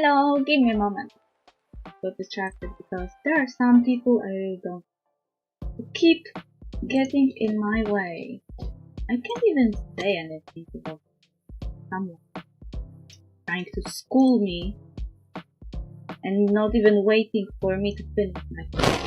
Hello, give me a moment. Got distracted because there are some people I really don't who keep getting in my way. I can't even say anything about someone trying to school me and not even waiting for me to finish my class.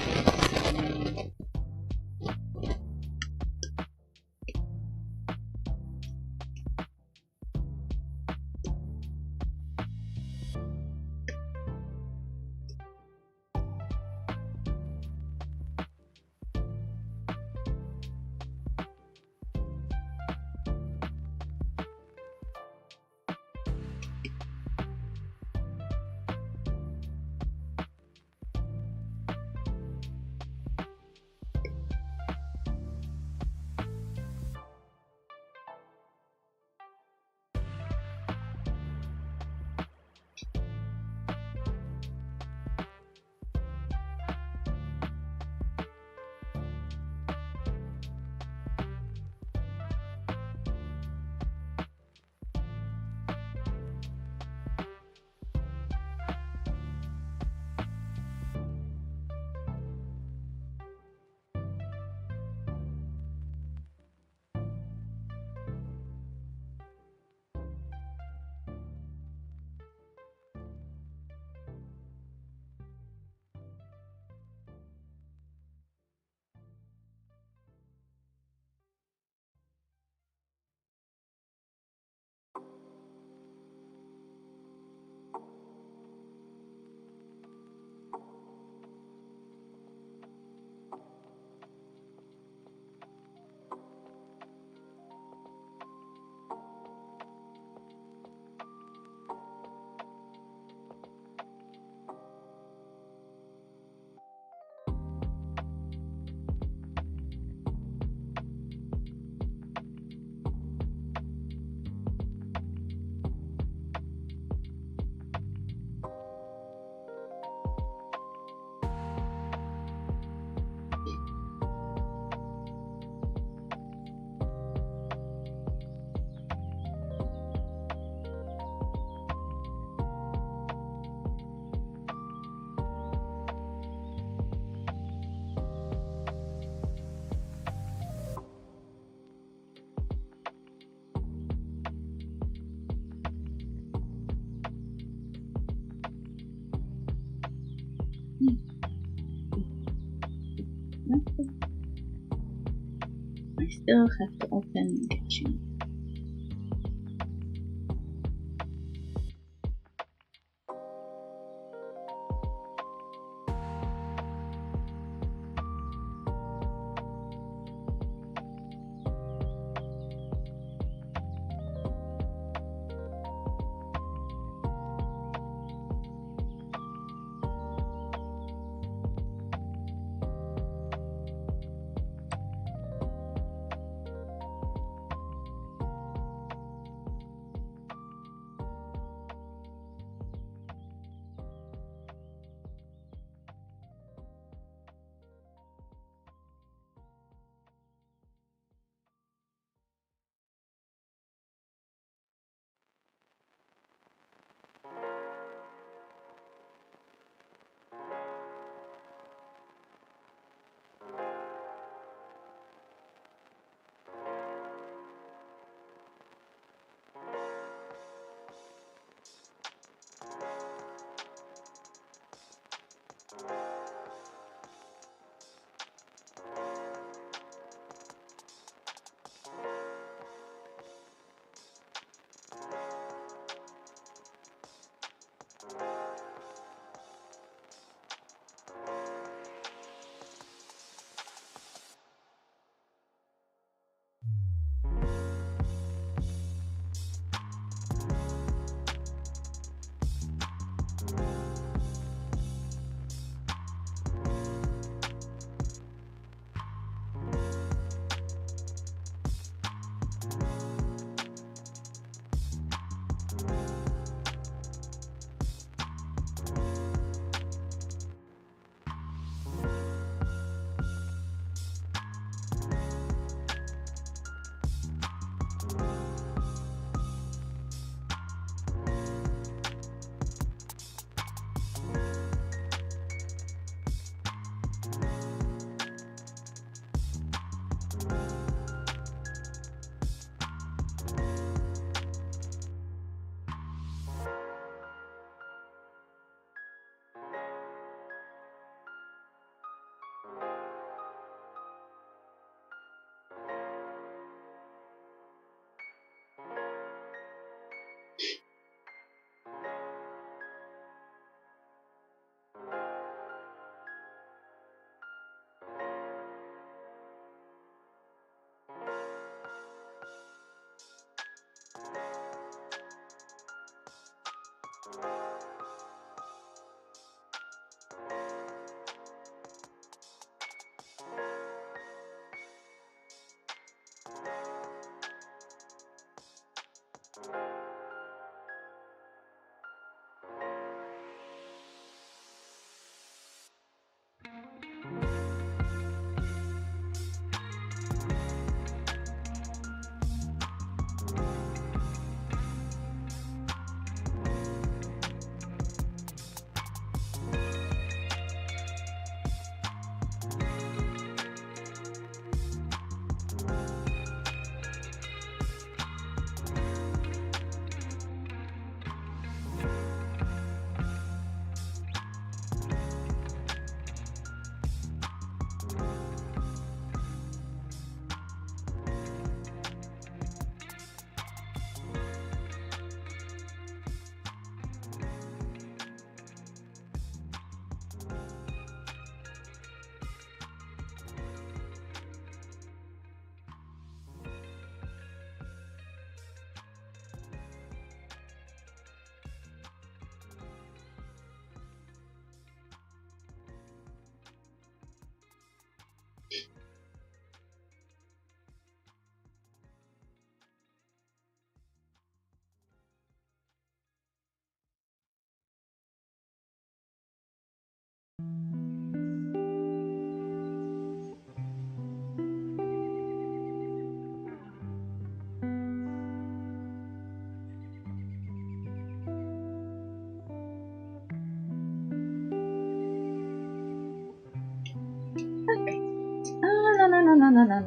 I still have to open Genshin.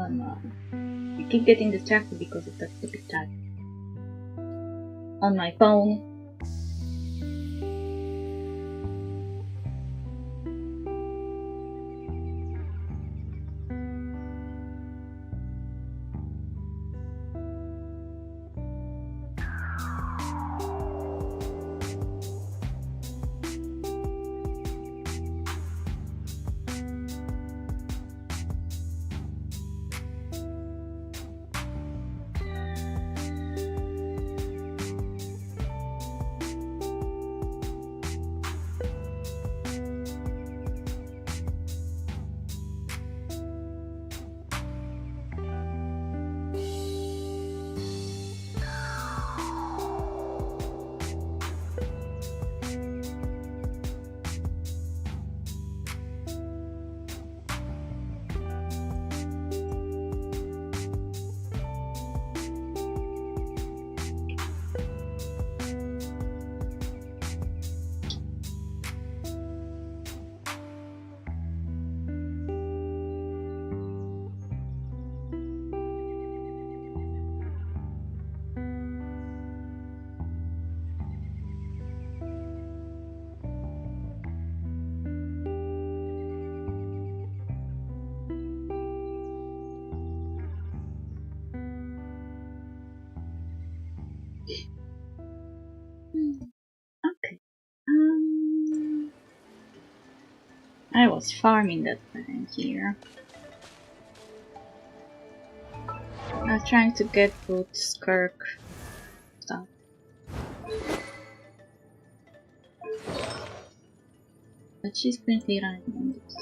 No. I keep getting distracted because of that stupid chat on my phone. I was farming that time here. I was trying to get good Skirk stuff. But she's currently running on this.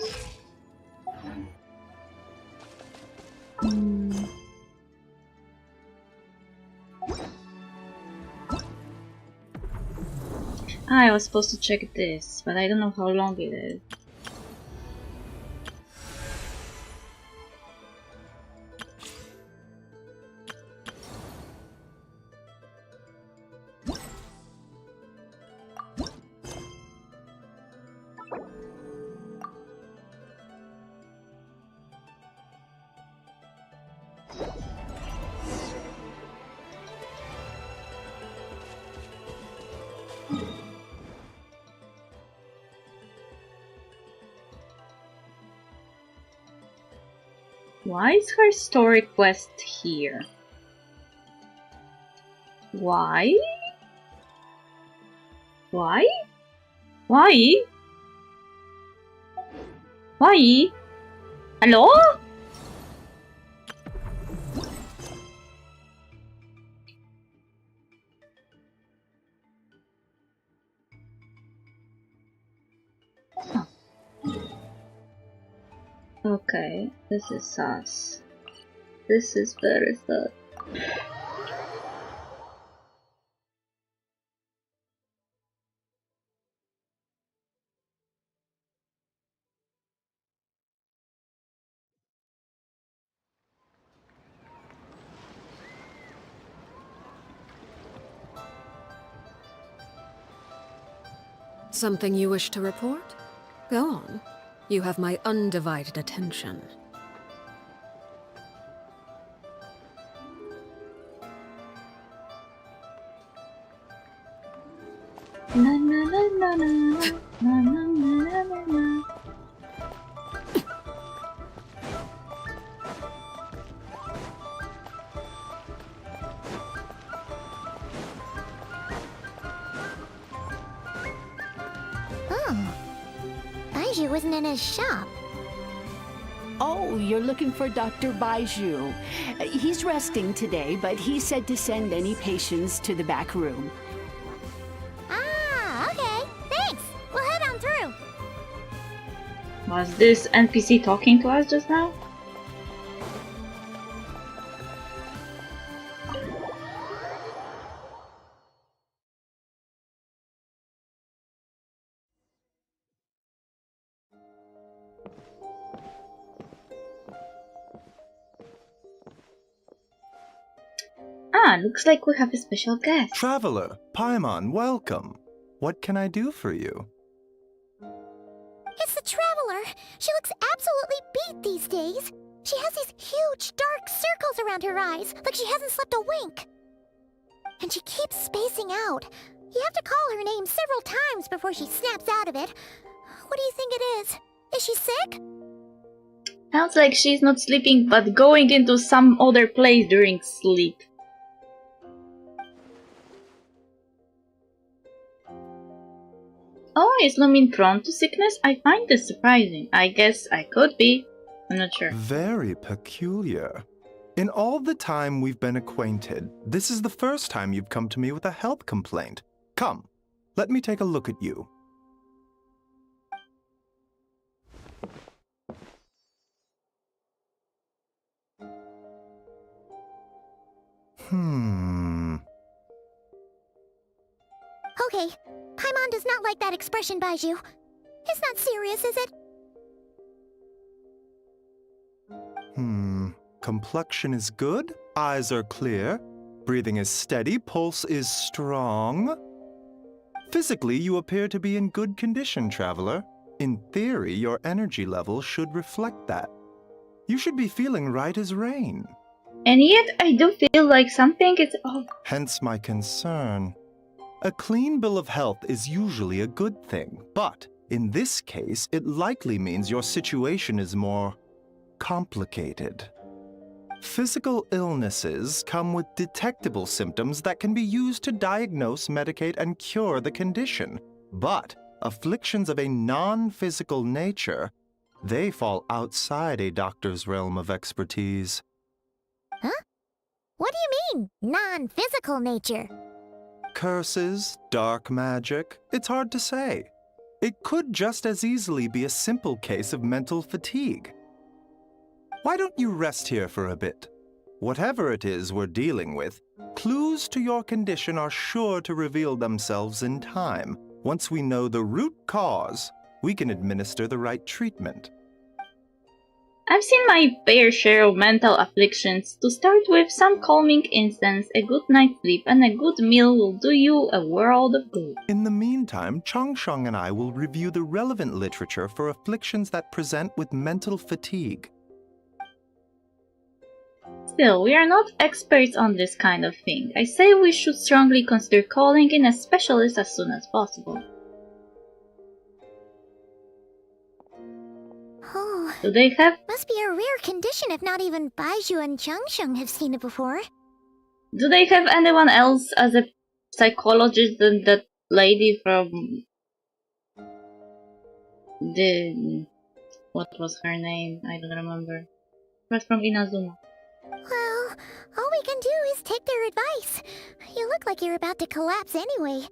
I was supposed to check this, but I don't know how long it is. Why is her story quest here? Why? Why? Why? Why? Hello? Oh. Okay, this is sus. This is very sus. Something you wish to report? Go on. You have my undivided attention. Na na na na na na na na na na. Baiju wasn't in his shop. Oh, you're looking for Dr. Baiju. He's resting today, but he said to send any patients to the back room. Ah, okay. Thanks. We'll head on through. Was this NPC talking to us just now? Ah, looks like we have a special guest. Traveler, Paimon, welcome. What can I do for you? It's the Traveler. She looks absolutely beat these days. She has these huge dark circles around her eyes, like she hasn't slept a wink. And she keeps spacing out. You have to call her name several times before she snaps out of it. What do you think it is? Is she sick? Sounds like she's not sleeping, but going into some other place during sleep. Oh, is Lumin prone to sickness? I find this surprising. I guess I could be. I'm not sure. Very peculiar. In all the time we've been acquainted, this is the first time you've come to me with a health complaint. Come, let me take a look at you. Okay. Paimon does not like that expression, Baiju. It's not serious, is it? Complexion is good, eyes are clear, breathing is steady, pulse is strong. Physically, you appear to be in good condition, traveler. In theory, your energy level should reflect that. You should be feeling right as rain. And yet I do feel like something is off. Hence my concern. A clean bill of health is usually a good thing, but in this case, it likely means your situation is more complicated. Physical illnesses come with detectable symptoms that can be used to diagnose, medicate, and cure the condition. But afflictions of a non-physical nature, they fall outside a doctor's realm of expertise. Huh? What do you mean, non-physical nature? Curses, dark magic, it's hard to say. It could just as easily be a simple case of mental fatigue. Why don't you rest here for a bit? Whatever it is we're dealing with, clues to your condition are sure to reveal themselves in time. Once we know the root cause, we can administer the right treatment. I've seen my fair share of mental afflictions. To start with, some calming incense, a good night's sleep, and a good meal will do you a world of good. In the meantime, Changsheng and I will review the relevant literature for afflictions that present with mental fatigue. Still, we are not experts on this kind of thing. I say we should strongly consider calling in a specialist as soon as possible. Oh, Do they have must be a rare condition if not even Baizhu and Changsheng have seen it before. anyone else as a psychologist than that lady from the... what was her name? I don't remember. It was from Inazuma. Well, all we can do is take their advice. You look like you're about to collapse anyway.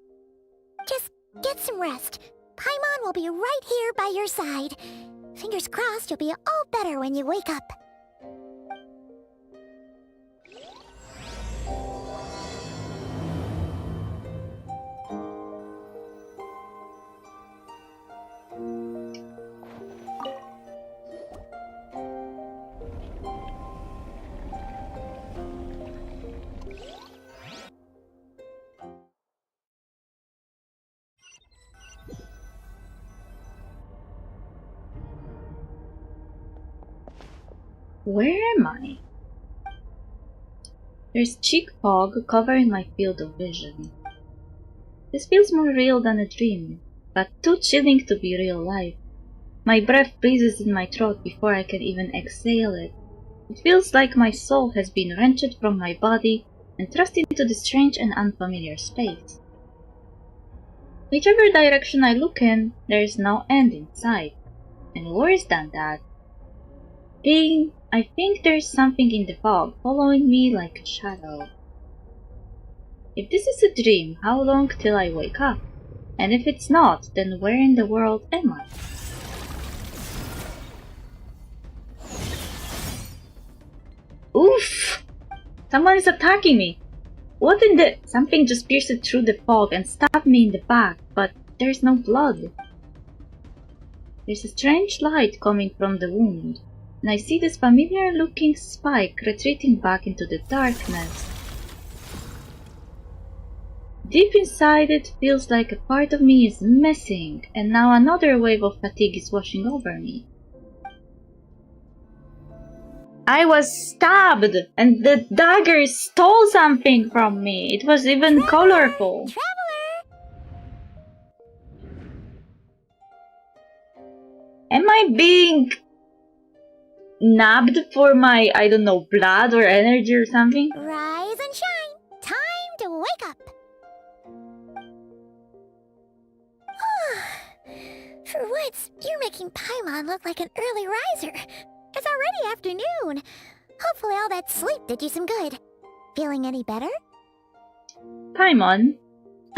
Just get some rest. Paimon will be right here by your side. Fingers crossed you'll be all better when you wake up. Where am I? There's cheek fog covering my field of vision. This feels more real than a dream, but too chilling to be real life. My breath freezes in my throat before I can even exhale it. It feels like my soul has been wrenched from my body and thrust into this strange and unfamiliar space. Whichever direction I look in, there is no end in sight. And worse than that, I think there's something in the fog following me like a shadow. If this is a dream, how long till I wake up? And if it's not, then where in the world am I? Oof! Someone is attacking me! What in the... Something just pierced through the fog and stabbed me in the back, but there's no blood. There's a strange light coming from the wound, and I see this familiar-looking spike retreating back into the darkness. Deep inside it feels like a part of me is missing, and now another wave of fatigue is washing over me. I was stabbed, and the dagger stole something from me. It was even colorful. Am I being nabbed for my, I don't know, blood or energy or something? Rise and shine. Time to wake up. For once, you're making Paimon look like an early riser. It's already afternoon. Hopefully all that sleep did you some good. Feeling any better? Paimon,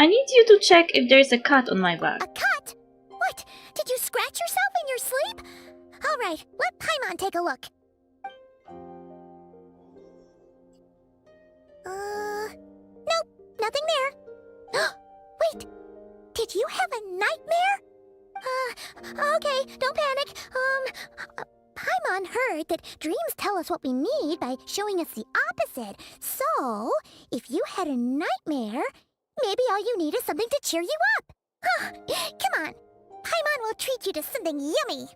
I need you to check if there's a cut on my back. A cut? What? Did you scratch yourself in your sleep? All right, let Paimon take a look. Nope, nothing there. Wait, did you have a nightmare? Okay, don't panic. Paimon heard that dreams tell us what we need by showing us the opposite. So, if you had a nightmare, maybe all you need is something to cheer you up. Come on, Paimon will treat you to something yummy.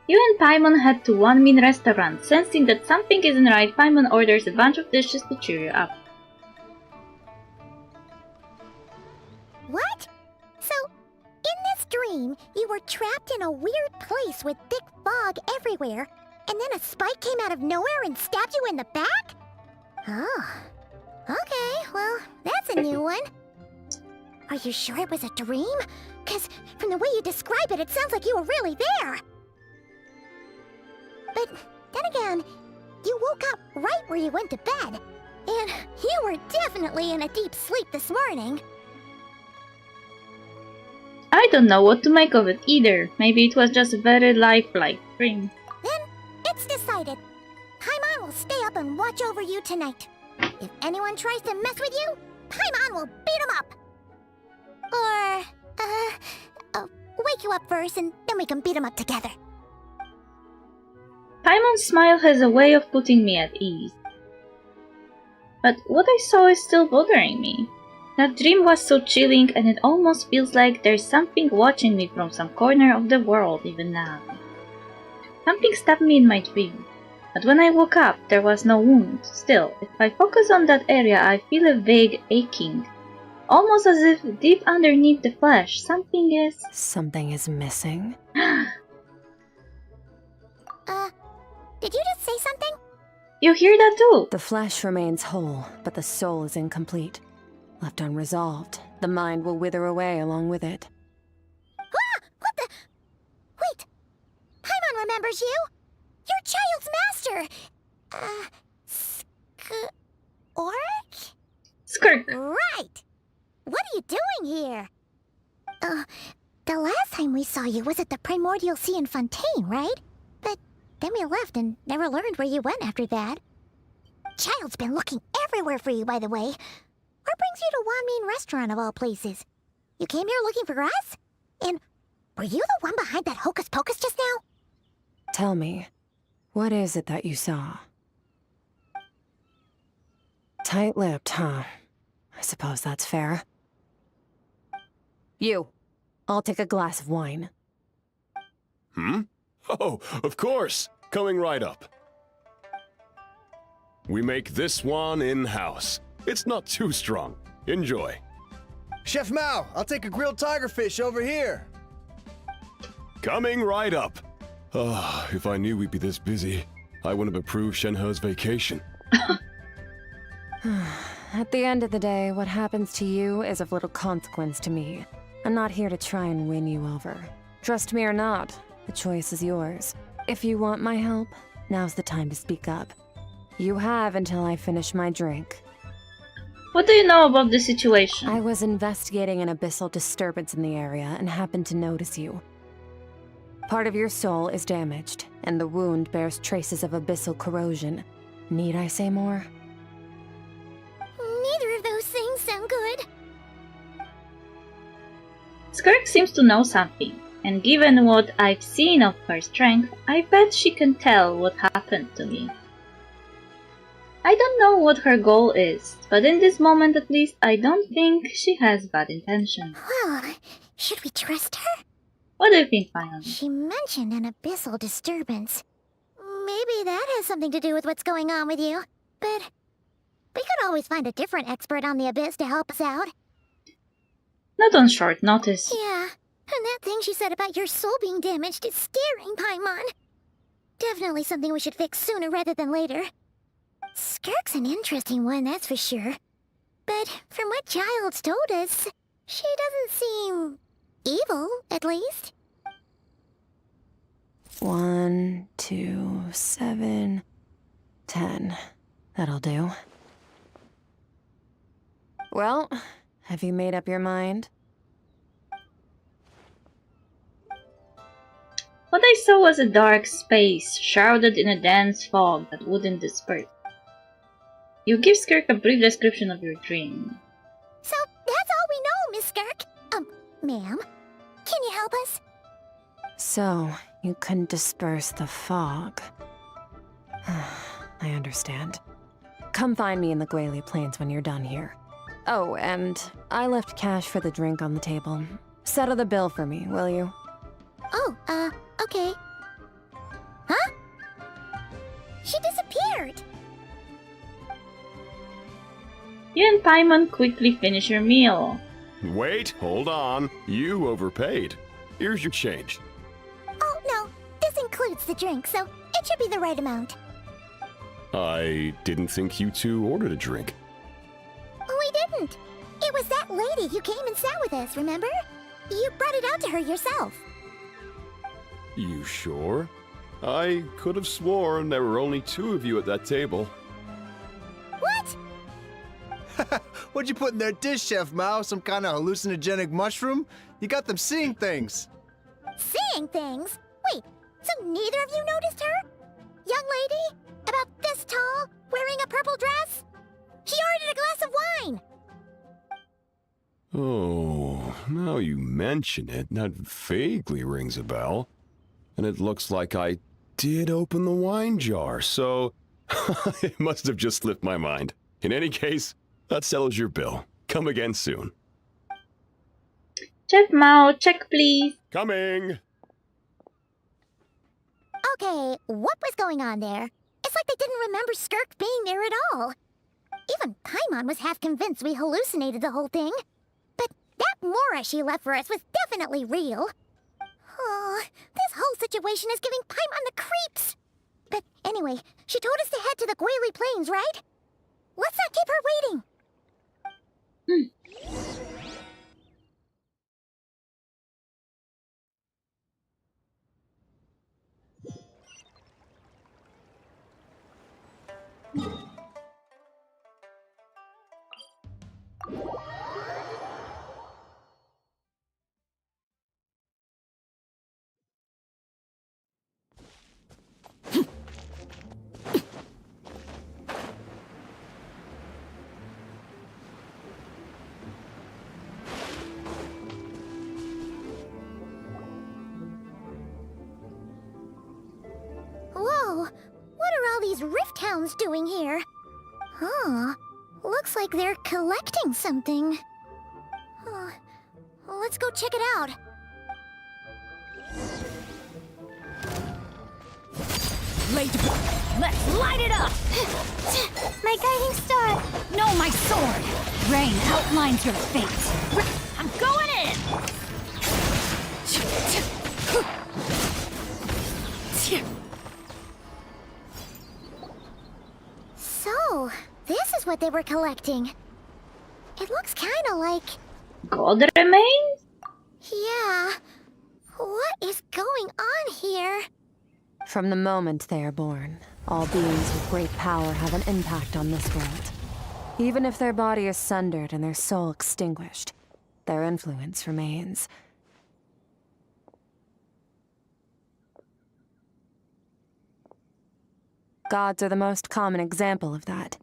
You and Paimon head to One Min restaurant. Sensing that something isn't right, Paimon orders a bunch of dishes to cheer you up. What? So, in this dream, you were trapped in a weird place with thick fog everywhere, and then a spike came out of nowhere and stabbed you in the back? Oh. Okay, well, that's a new one. Are you sure it was a dream? 'Cause from the way you describe it, it sounds like you were really there. But then again, you woke up right where you went to bed. And you were definitely in a deep sleep this morning. I don't know what to make of it either. Maybe it was just a very lifelike dream. Then, it's decided. Paimon will stay up and watch over you tonight. If anyone tries to mess with you, Paimon will beat him up. Or, wake you up first and then we can beat him up together. Paimon's smile has a way of putting me at ease. But what I saw is still bothering me. That dream was so chilling and it almost feels like there's something watching me from some corner of the world even now. Something stabbed me in my dream, but when I woke up there was no wound. Still, if I focus on that area I feel a vague aching. Almost as if deep underneath the flesh something is... Something is missing? Did you just say something? You hear that too? The flesh remains whole, but the soul is incomplete. Left unresolved, the mind will wither away along with it. Ah! What the... Wait! Paimon remembers you! Your child's master! Skirk? Skirk! Right! What are you doing here? The last time we saw you was at the Primordial Sea in Fontaine, right? But then we left and never learned where you went after that. Child's been looking everywhere for you, by the way. What brings you to Wanmin Restaurant of all places? You came here looking for us? And were you the one behind that hocus pocus just now? Tell me, what is it that you saw? Tight-lipped, huh? I suppose that's fair. You. I'll take a glass of wine. Oh, of course. Coming right up. We make this one in-house. It's not too strong. Enjoy. Chef Mao, I'll take a grilled tigerfish over here. Coming right up. Ah, if I knew we'd be this busy, I wouldn't have approved Shenhe's vacation. At the end of the day, what happens to you is of little consequence to me. I'm not here to try and win you over. Trust me or not, the choice is yours. If you want my help, now's the time to speak up. You have until I finish my drink. What do you know about the situation? I was investigating an abyssal disturbance in the area and happened to notice you. Part of your soul is damaged, and the wound bears traces of abyssal corrosion. Need I say more? Neither of those things sound good. Skirk seems to know something, and given what I've seen of her strength, I bet she can tell what happened to me. I don't know what her goal is, but in this moment at least I don't think she has bad intentions. Well, should we trust her? What do you think, finally? She mentioned an abyssal disturbance. Maybe that has something to do with what's going on with you. But we could always find a different expert on the abyss to help us out. Not on short notice. Yeah, and that thing she said about your soul being damaged is scaring, Paimon. Definitely something we should fix sooner rather than later. Skirk's an interesting one, that's for sure. But from what Child's told us, she doesn't seem evil, at least. 1, 2, 7, 10. That'll do. Well, have you made up your mind? What I saw was a dark space, shrouded in a dense fog that wouldn't disperse. You give Skirk a brief description of your dream. So, that's all we know, Miss Skirk. Ma'am, can you help us? So, you couldn't disperse the fog. I understand. Come find me in the Guili Plains when you're done here. Oh, and I left cash for the drink on the table. Settle the bill for me, will you? Oh, okay. Huh? She disappeared. You and Paimon quickly finish your meal. Wait, hold on. You overpaid. Here's your change. Oh, no. This includes the drink, so it should be the right amount. I didn't think you two ordered a drink. We didn't. It was that lady who came and sat with us, remember? You brought it out to her yourself. You sure? I could have sworn there were only 2 of you at that table. What? What'd you put in their dish, Chef Mao? Some kind of hallucinogenic mushroom? You got them seeing things. Seeing things? Wait, so neither of you noticed her? Young lady? About this tall? Wearing a purple dress? She ordered a glass of wine! Oh, now you mention it, that vaguely rings a bell. And it looks like I did open the wine jar, so it must have just slipped my mind. In any case, that settles your bill. Come again soon. Chef Mao, check please. Coming! Okay, what was going on there? It's like they didn't remember Skirk being there at all. Even Paimon was half convinced we hallucinated the whole thing. But that Mora she left for us was definitely real. Oh, this whole situation is giving Paimon the creeps. But anyway, she told us to head to the Guili Plains, right? Let's not keep her waiting. Whoa, what are all these rift hounds doing here? Huh, looks like they're collecting something. Huh. Let's go check it out. Let's light it up! My guiding star! No, my sword! Rain outlines your fate. I'm going in! So, this is what they were collecting. It looks kinda like... God remains? Yeah. What is going on here? From the moment they are born, all beings with great power have an impact on this world. Even if their body is sundered and their soul extinguished, their influence remains. Gods are the most common example of that.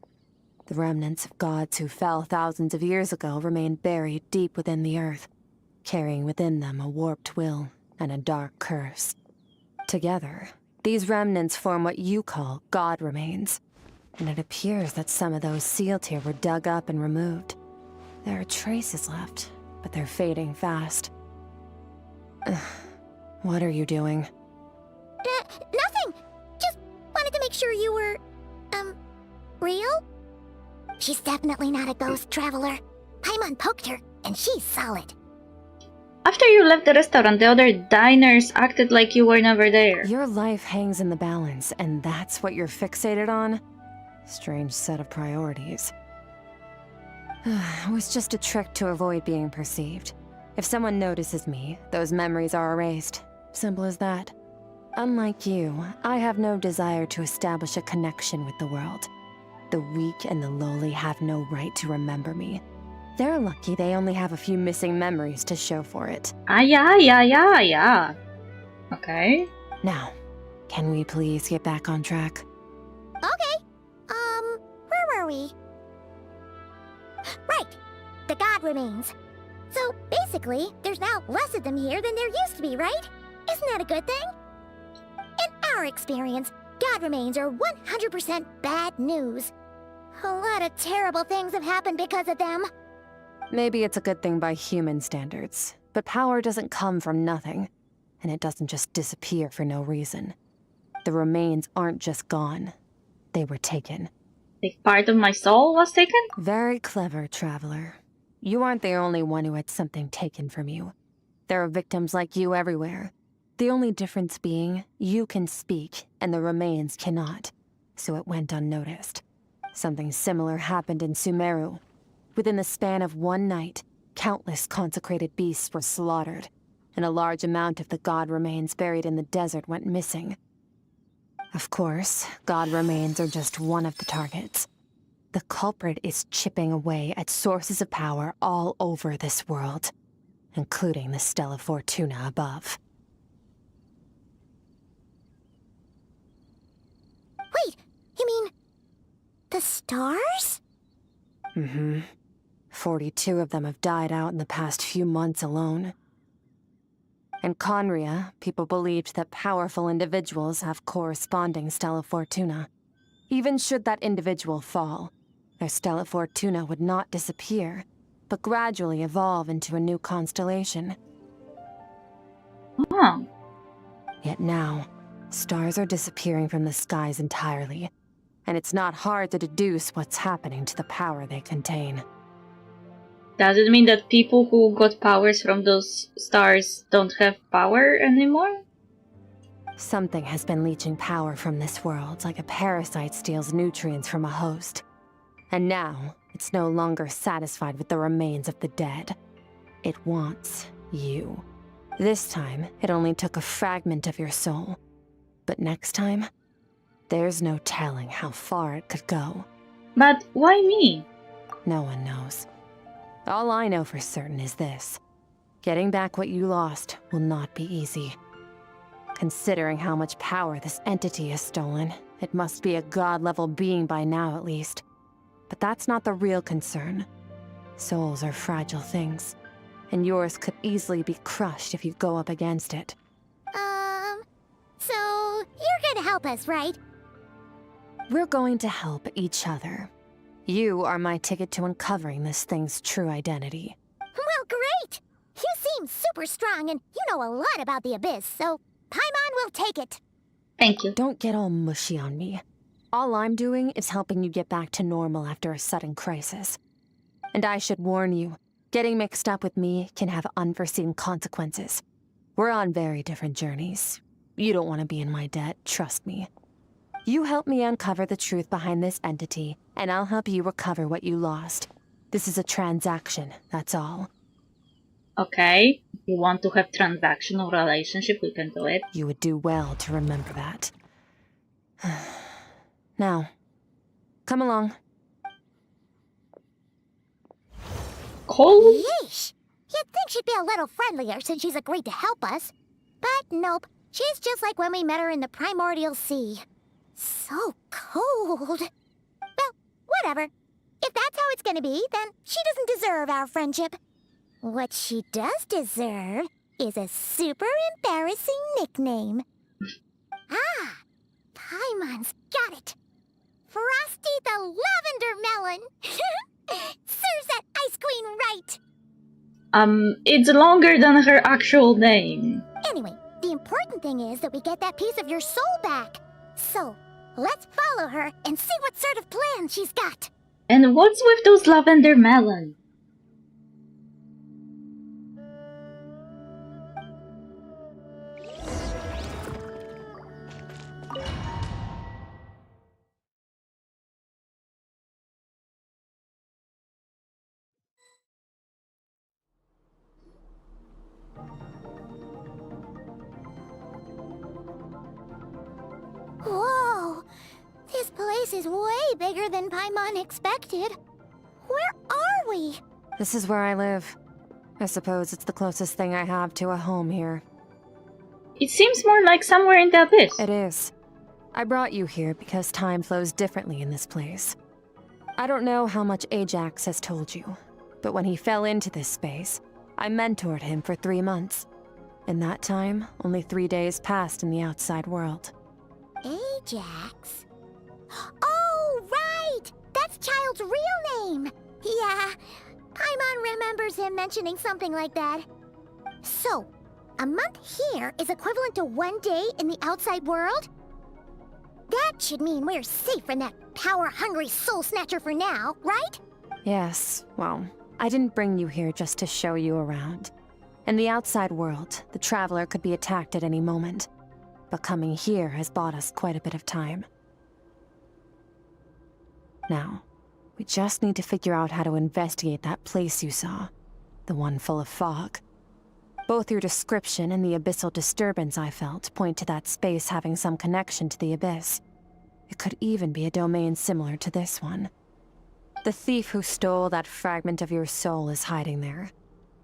The remnants of gods who fell thousands of years ago remain buried deep within the earth, carrying within them a warped will and a dark curse. Together, these remnants form what you call god remains, and it appears that some of those sealed here were dug up and removed. There are traces left, but they're fading fast. What are you doing? Nothing! Just wanted to make sure you were, real? She's definitely not a ghost traveler. Paimon poked her, and she's solid. After you left the restaurant, the other diners acted like you were never there. Your life hangs in the balance, and that's what you're fixated on? Strange set of priorities. It was just a trick to avoid being perceived. If someone notices me, those memories are erased. Simple as that. Unlike you, I have no desire to establish a connection with the world. The weak and the lowly have no right to remember me. They're lucky they only have a few missing memories to show for it. Yeah. Okay. Now, can we please get back on track? Okay. Where were we? Right. The god remains. So, basically, there's now less of them here than there used to be, right? Isn't that a good thing? In our experience, god remains are 100% bad news. A lot of terrible things have happened because of them. Maybe it's a good thing by human standards, but power doesn't come from nothing, and it doesn't just disappear for no reason. The remains aren't just gone. They were taken. Like part of my soul was taken? Very clever, traveler. You aren't the only one who had something taken from you. There are victims like you everywhere. The only difference being, you can speak, and the remains cannot. So it went unnoticed. Something similar happened in Sumeru. Within the span of one night, countless consecrated beasts were slaughtered, and a large amount of the god remains buried in the desert went missing. Of course, god remains are just one of the targets. The culprit is chipping away at sources of power all over this world, including the Stella Fortuna above. Wait, you mean... the stars? Mm-hmm. 42 of them have died out in the past few months alone. In Conria, people believed that powerful individuals have corresponding Stella Fortuna. Even should that individual fall, their Stella Fortuna would not disappear, but gradually evolve into a new constellation. Oh. Yet now, stars are disappearing from the skies entirely, and it's not hard to deduce what's happening to the power they contain. Does it mean that people who got powers from those stars don't have power anymore? Something has been leeching power from this world like a parasite steals nutrients from a host. And now, it's no longer satisfied with the remains of the dead. It wants you. This time, it only took a fragment of your soul. But next time, there's no telling how far it could go. But why me? No one knows. All I know for certain is this. Getting back what you lost will not be easy. Considering how much power this entity has stolen, it must be a god-level being by now at least. But that's not the real concern. Souls are fragile things, and yours could easily be crushed if you go up against it. So you're gonna help us, right? We're going to help each other. You are my ticket to uncovering this thing's true identity. Well, great! You seem super strong and you know a lot about the Abyss, so Paimon will take it. Thank you. Don't get all mushy on me. All I'm doing is helping you get back to normal after a sudden crisis. And I should warn you, getting mixed up with me can have unforeseen consequences. We're on very different journeys. You don't want to be in my debt, trust me. You help me uncover the truth behind this entity, and I'll help you recover what you lost. This is a transaction, that's all. Okay, if you want to have transactional relationship, we can do it. You would do well to remember that. Now, come along. Cold? Yeesh! You'd think she'd be a little friendlier since she's agreed to help us. But nope, she's just like when we met her in the Primordial Sea. So cold. Well, whatever. If that's how it's gonna be, then she doesn't deserve our friendship. What she does deserve is a super embarrassing nickname. Ah, Paimon's got it. Frosty the Lavender Melon. Serves that Ice Queen right. It's longer than her actual name. Anyway, the important thing is that we get that piece of your soul back. So, let's follow her and see what sort of plan she's got. And what's with those lavender melons? Whoa! This place is way bigger than Paimon expected. Where are we? This is where I live. I suppose it's the closest thing I have to a home here. It seems more like somewhere in the abyss. It is. I brought you here because time flows differently in this place. I don't know how much Ajax has told you, but when he fell into this space, I mentored him for 3 months. In that time, only 3 days passed in the outside world. Ajax? Oh, right! That's Child's real name! Yeah, Paimon remembers him mentioning something like that. So, a month here is equivalent to 1 day in the outside world? That should mean we're safe from that power-hungry soul snatcher for now, right? Yes, well, I didn't bring you here just to show you around. In the outside world, the Traveler could be attacked at any moment. But coming here has bought us quite a bit of time. Now, we just need to figure out how to investigate that place you saw. The one full of fog. Both your description and the abyssal disturbance I felt point to that space having some connection to the abyss. It could even be a domain similar to this one. The thief who stole that fragment of your soul is hiding there.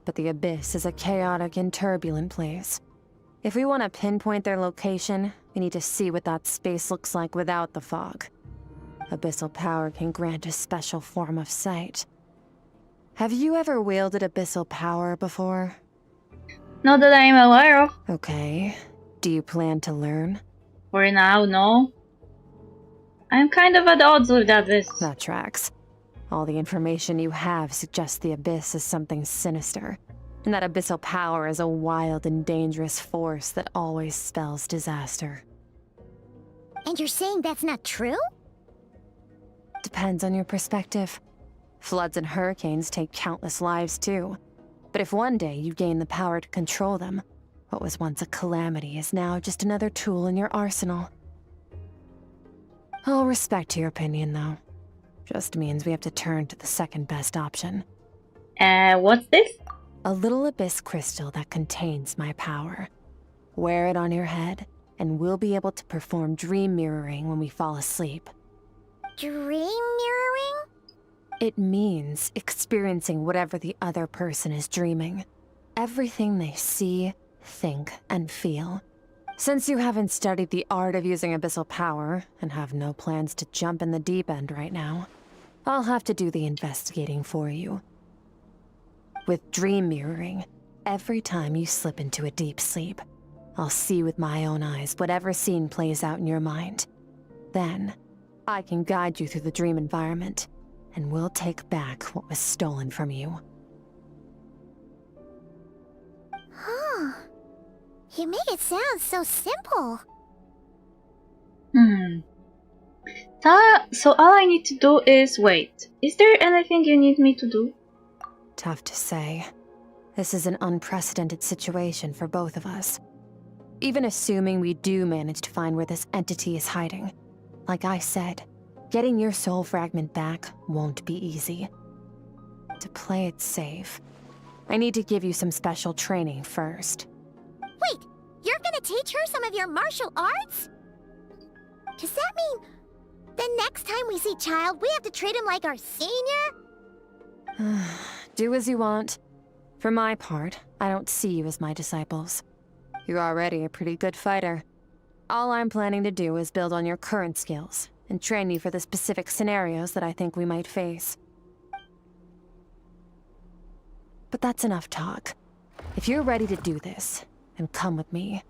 But the abyss is a chaotic and turbulent place. If we want to pinpoint their location, we need to see what that space looks like without the fog. Abyssal power can grant a special form of sight. Have you ever wielded abyssal power before? Not that I'm aware of. Okay. Do you plan to learn? For now, no. I'm kind of at odds with that abyss. That tracks. All the information you have suggests the abyss is something sinister, and that abyssal power is a wild and dangerous force that always spells disaster. And you're saying that's not true? Depends on your perspective. Floods and hurricanes take countless lives too. But if one day you gain the power to control them, what was once a calamity is now just another tool in your arsenal. I'll respect your opinion, though. Just means we have to turn to the second best option. What's this? A little abyss crystal that contains my power. Wear it on your head, and we'll be able to perform dream mirroring when we fall asleep. Dream mirroring? It means experiencing whatever the other person is dreaming. Everything they see, think, and feel. Since you haven't studied the art of using abyssal power, and have no plans to jump in the deep end right now, I'll have to do the investigating for you. With dream mirroring, every time you slip into a deep sleep, I'll see with my own eyes whatever scene plays out in your mind. Then, I can guide you through the dream environment, and we'll take back what was stolen from you. Huh. You make it sound so simple. So all I need to do is wait. Is there anything you need me to do? Tough to say. This is an unprecedented situation for both of us. Even assuming we do manage to find where this entity is hiding, like I said, getting your soul fragment back won't be easy. To play it safe, I need to give you some special training first. Wait, you're gonna teach her some of your martial arts? Does that mean the next time we see Child, we have to treat him like our senior? Do as you want. For my part, I don't see you as my disciples. You're already a pretty good fighter. All I'm planning to do is build on your current skills and train you for the specific scenarios that I think we might face. But that's enough talk. If you're ready to do this, then come with me.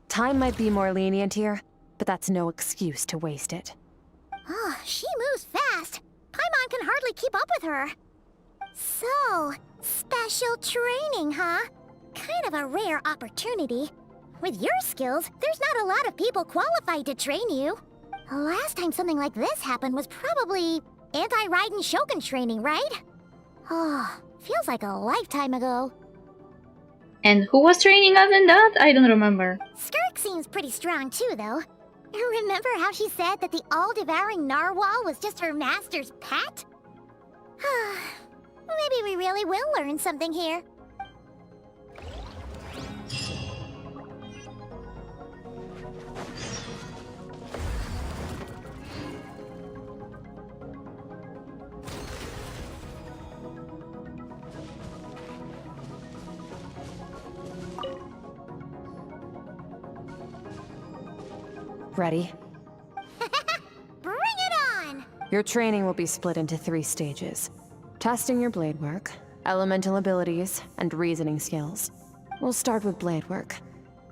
Time might be more lenient here, but that's no excuse to waste it. Oh, she moves fast. Paimon can hardly keep up with her. So, special training, huh? Kind of a rare opportunity. With your skills, there's not a lot of people qualified to train you. The last time something like this happened was probably anti-Raiden Shogun training, right? Oh, feels like a lifetime ago. And who was training us in that? I don't remember. Skirks seems pretty strong too, though. Remember how she said that the all-devouring narwhal was just her master's pet? Maybe we really will learn something here. Ready? Bring it on! Your training will be split into 3 stages. Testing your blade work, elemental abilities, and reasoning skills. We'll start with blade work.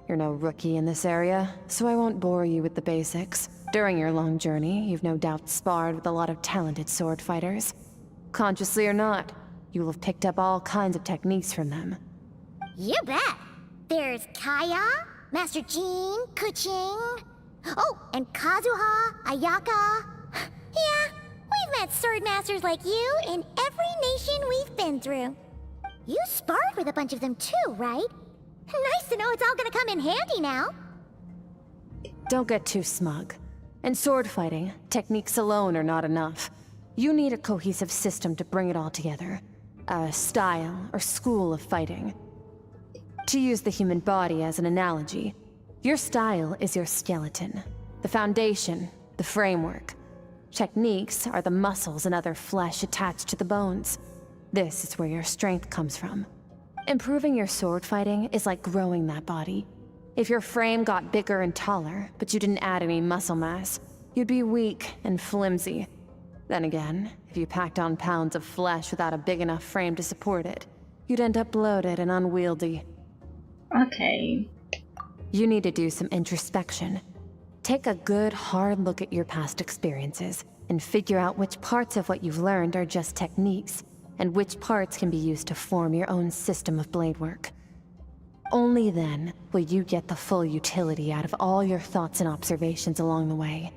You're no rookie in this area, so I won't bore you with the basics. During your long journey, you've no doubt sparred with a lot of talented sword fighters. Consciously or not, you'll have picked up all kinds of techniques from them. You bet! There's Kaya, Master Jean, Kuching... Oh, and Kazuha, Ayaka. Yeah, we've met sword masters like you in every nation we've been through. You sparred with a bunch of them too, right? Nice to know it's all gonna come in handy now. Don't get too smug. In sword fighting, techniques alone are not enough. You need a cohesive system to bring it all together. A style or school of fighting. To use the human body as an analogy, your style is your skeleton, the foundation, the framework. Techniques are the muscles and other flesh attached to the bones. This is where your strength comes from. Improving your sword fighting is like growing that body. If your frame got bigger and taller, but you didn't add any muscle mass, you'd be weak and flimsy. Then again, if you packed on pounds of flesh without a big enough frame to support it, you'd end up bloated and unwieldy. Okay. You need to do some introspection. Take a good, hard look at your past experiences and figure out which parts of what you've learned are just techniques, and which parts can be used to form your own system of blade work. Only then will you get the full utility out of all your thoughts and observations along the way.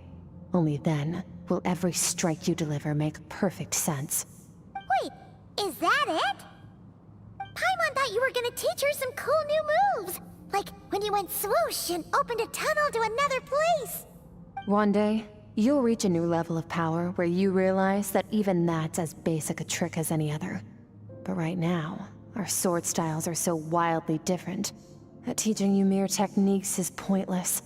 Only then will every strike you deliver make perfect sense. Wait, is that it? Paimon thought you were gonna teach her some cool new moves. Like when you went swoosh and opened a tunnel to another place. One day, you'll reach a new level of power where you realize that even that's as basic a trick as any other. But right now, our sword styles are so wildly different that teaching you mere techniques is pointless.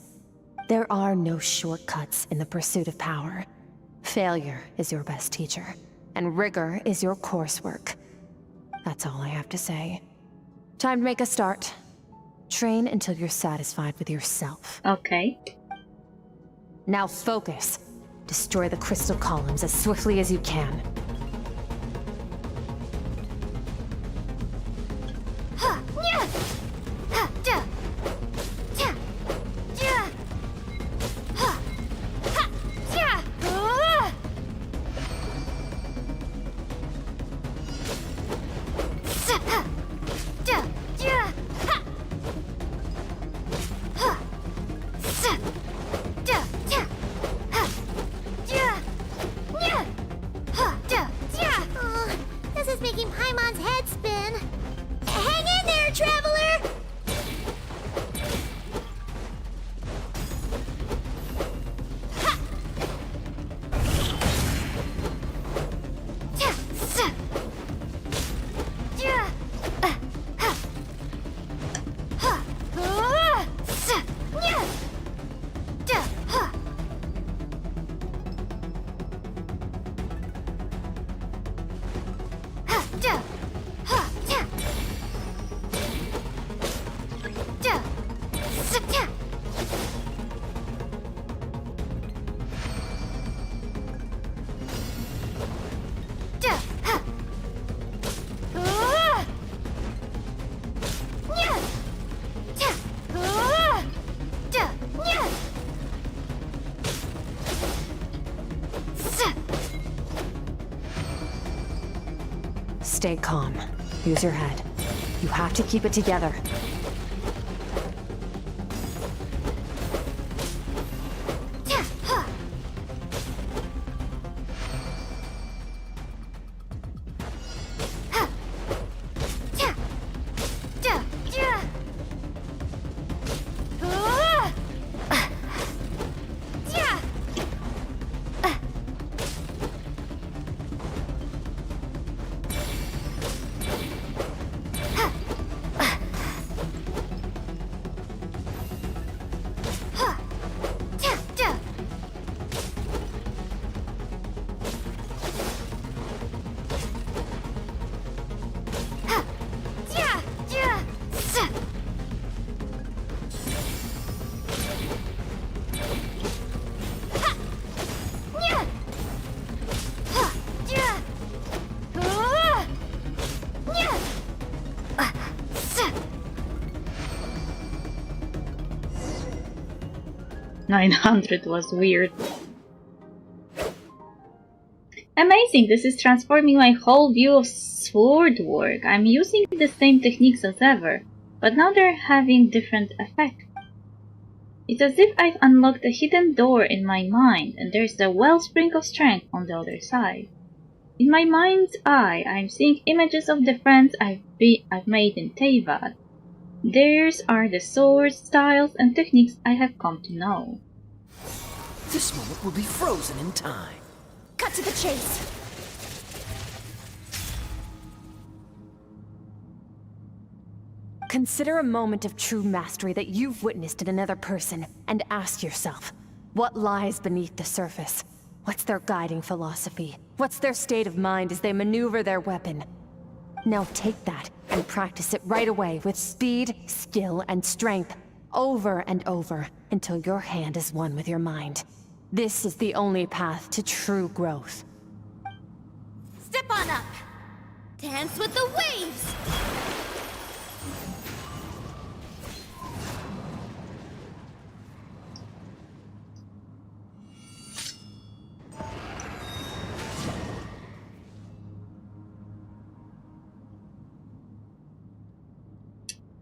There are no shortcuts in the pursuit of power. Failure is your best teacher, and rigor is your coursework. That's all I have to say. Time to make a start. Train until you're satisfied with yourself. Okay. Now focus. Destroy the crystal columns as swiftly as you can. This is making Paimon's head spin. Hang in there, traveler! Stay calm. Use your head. You have to keep it together. $900 was weird. Amazing! This is transforming my whole view of sword work. I'm using the same techniques as ever, but now they're having different effects. It's as if I've unlocked a hidden door in my mind, and there's a wellspring of strength on the other side. In my mind's eye, I'm seeing images of the friends I've made in Teyvat. Theirs are the swords, styles, and techniques I have come to know. This moment will be frozen in time. Cut to the chase. Consider a moment of true mastery that you've witnessed in another person, and ask yourself, what lies beneath the surface? What's their guiding philosophy? What's their state of mind as they maneuver their weapon? Now take that and practice it right away with speed, skill, and strength, over and over, until your hand is one with your mind. This is the only path to true growth. Step on up. Dance with the waves.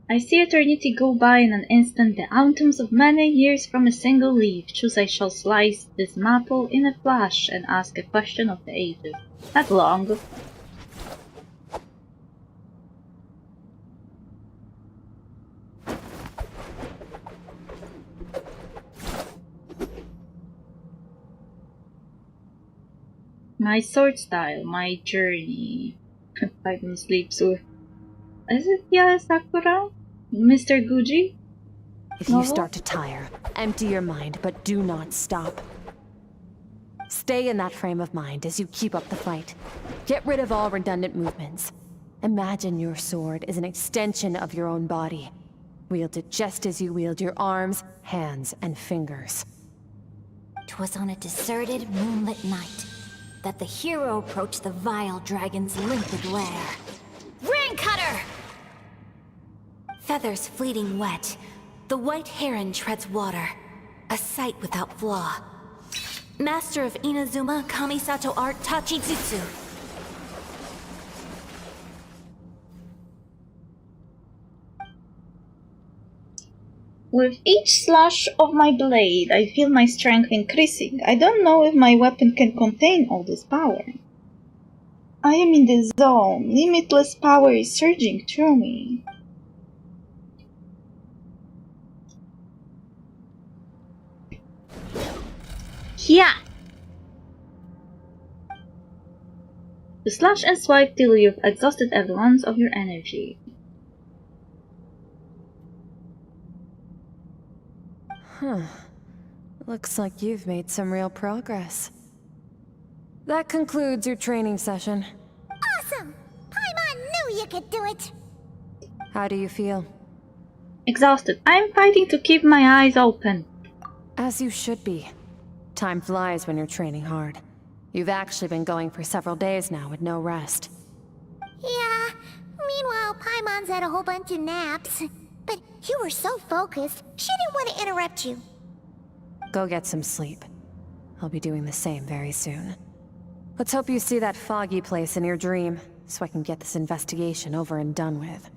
I see eternity go by in an instant, the atoms of many years from a single leaf. Choose I shall slice this maple in a flash and ask a question of the ages. Not long. My sword style, my journey. 5 minutes sleep, so... Is it Sakura? Mr. Guji? If you start to tire, empty your mind, but do not stop. Stay in that frame of mind as you keep up the fight. Get rid of all redundant movements. Imagine your sword is an extension of your own body. Wield it just as you wield your arms, hands, and fingers. 'Twas on a deserted, moonlit night that the hero approached the vile dragon's limpid lair. Ring cutter! Feathers fleeting wet, the white heron treads water, a sight without flaw. Master of Inazuma Kamisato art Tachijutsu. With each slash of my blade, I feel my strength increasing. I don't know if my weapon can contain all this power. I am in the zone. Limitless power is surging through me. Yeah! You slash and swipe till you've exhausted every ounce of your energy. Huh. Looks like you've made some real progress. That concludes your training session. Awesome! Paimon knew you could do it! How do you feel? Exhausted. I'm fighting to keep my eyes open. As you should be. Time flies when you're training hard. You've actually been going for several days now with no rest. Yeah, meanwhile Paimon's had a whole bunch of naps. But you were so focused, she didn't want to interrupt you. Go get some sleep. I'll be doing the same very soon. Let's hope you see that foggy place in your dream, so I can get this investigation over and done with.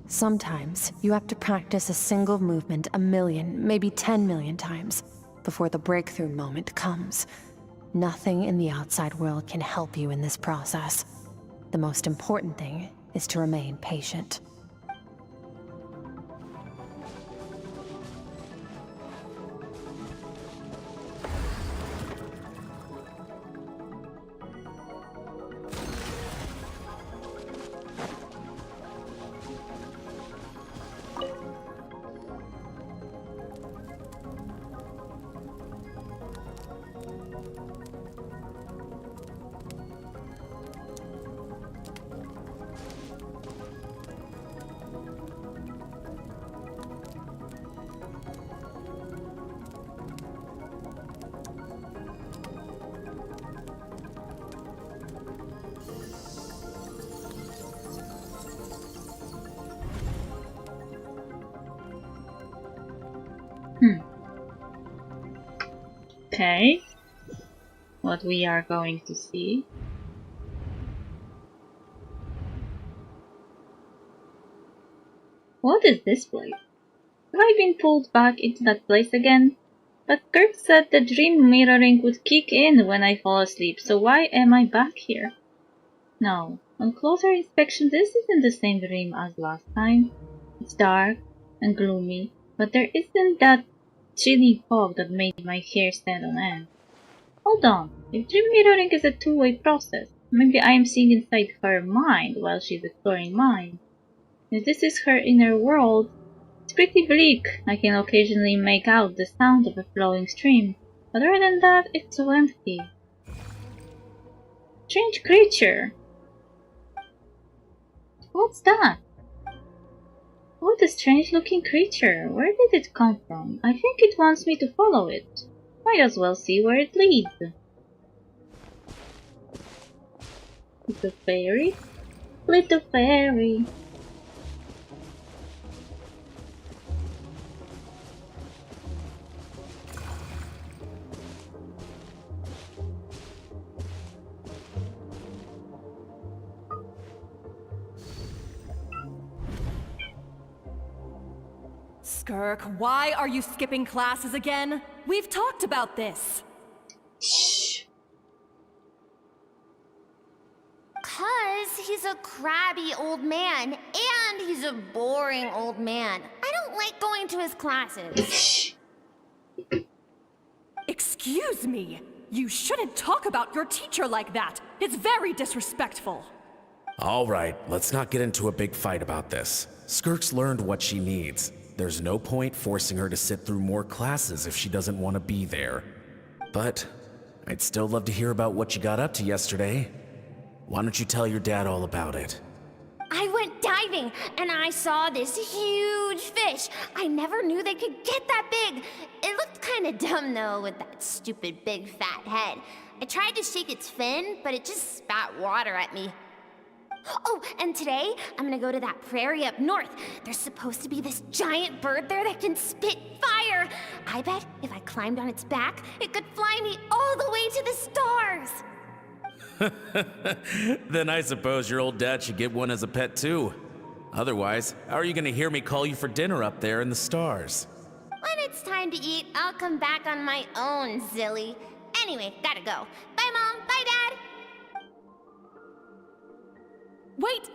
Sometimes, you have to practice a single movement 1 million, maybe 10 million times, before the breakthrough moment comes. Nothing in the outside world can help you in this process. The most important thing is to remain patient. Okay. What we are going to see. What is this place? Have I been pulled back into that place again? But Skirks said the dream mirroring would kick in when I fall asleep, so why am I back here? No, on closer inspection this isn't the same dream as last time. It's dark and gloomy, but there isn't that chilling fog that made my hair stand on end. Hold on, if dream mirroring is a two-way process, maybe I am seeing inside her mind while she's exploring mine. If this is her inner world, it's pretty bleak. I can occasionally make out the sound of a flowing stream, but other than that, it's so empty. Strange creature! What's that? What a strange looking creature. Where did it come from? I think it wants me to follow it. Might as well see where it leads. Little fairy? Little fairy. Skirk, why are you skipping classes again? We've talked about this. Shh. 'Cause he's a crabby old man, and he's a boring old man. I don't like going to his classes. Shh. Excuse me. You shouldn't talk about your teacher like that. It's very disrespectful. All right, let's not get into a big fight about this. Skirks learned what she needs. There's no point forcing her to sit through more classes if she doesn't want to be there. But I'd still love to hear about what you got up to yesterday. Why don't you tell your dad all about it? I went diving, and I saw this huge fish. I never knew they could get that big. It looked kind of dumb, though, with that stupid big fat head. I tried to shake its fin, but it just spat water at me. Oh, and today, I'm gonna go to that prairie up north. There's supposed to be this giant bird there that can spit fire. I bet if I climbed on its back, it could fly me all the way to the stars. Then I suppose your old dad should get one as a pet too. Otherwise, how are you gonna hear me call you for dinner up there in the stars? When it's time to eat, I'll come back on my own, Zilly. Anyway, gotta go. Bye, Mom. Bye, Dad. Wait!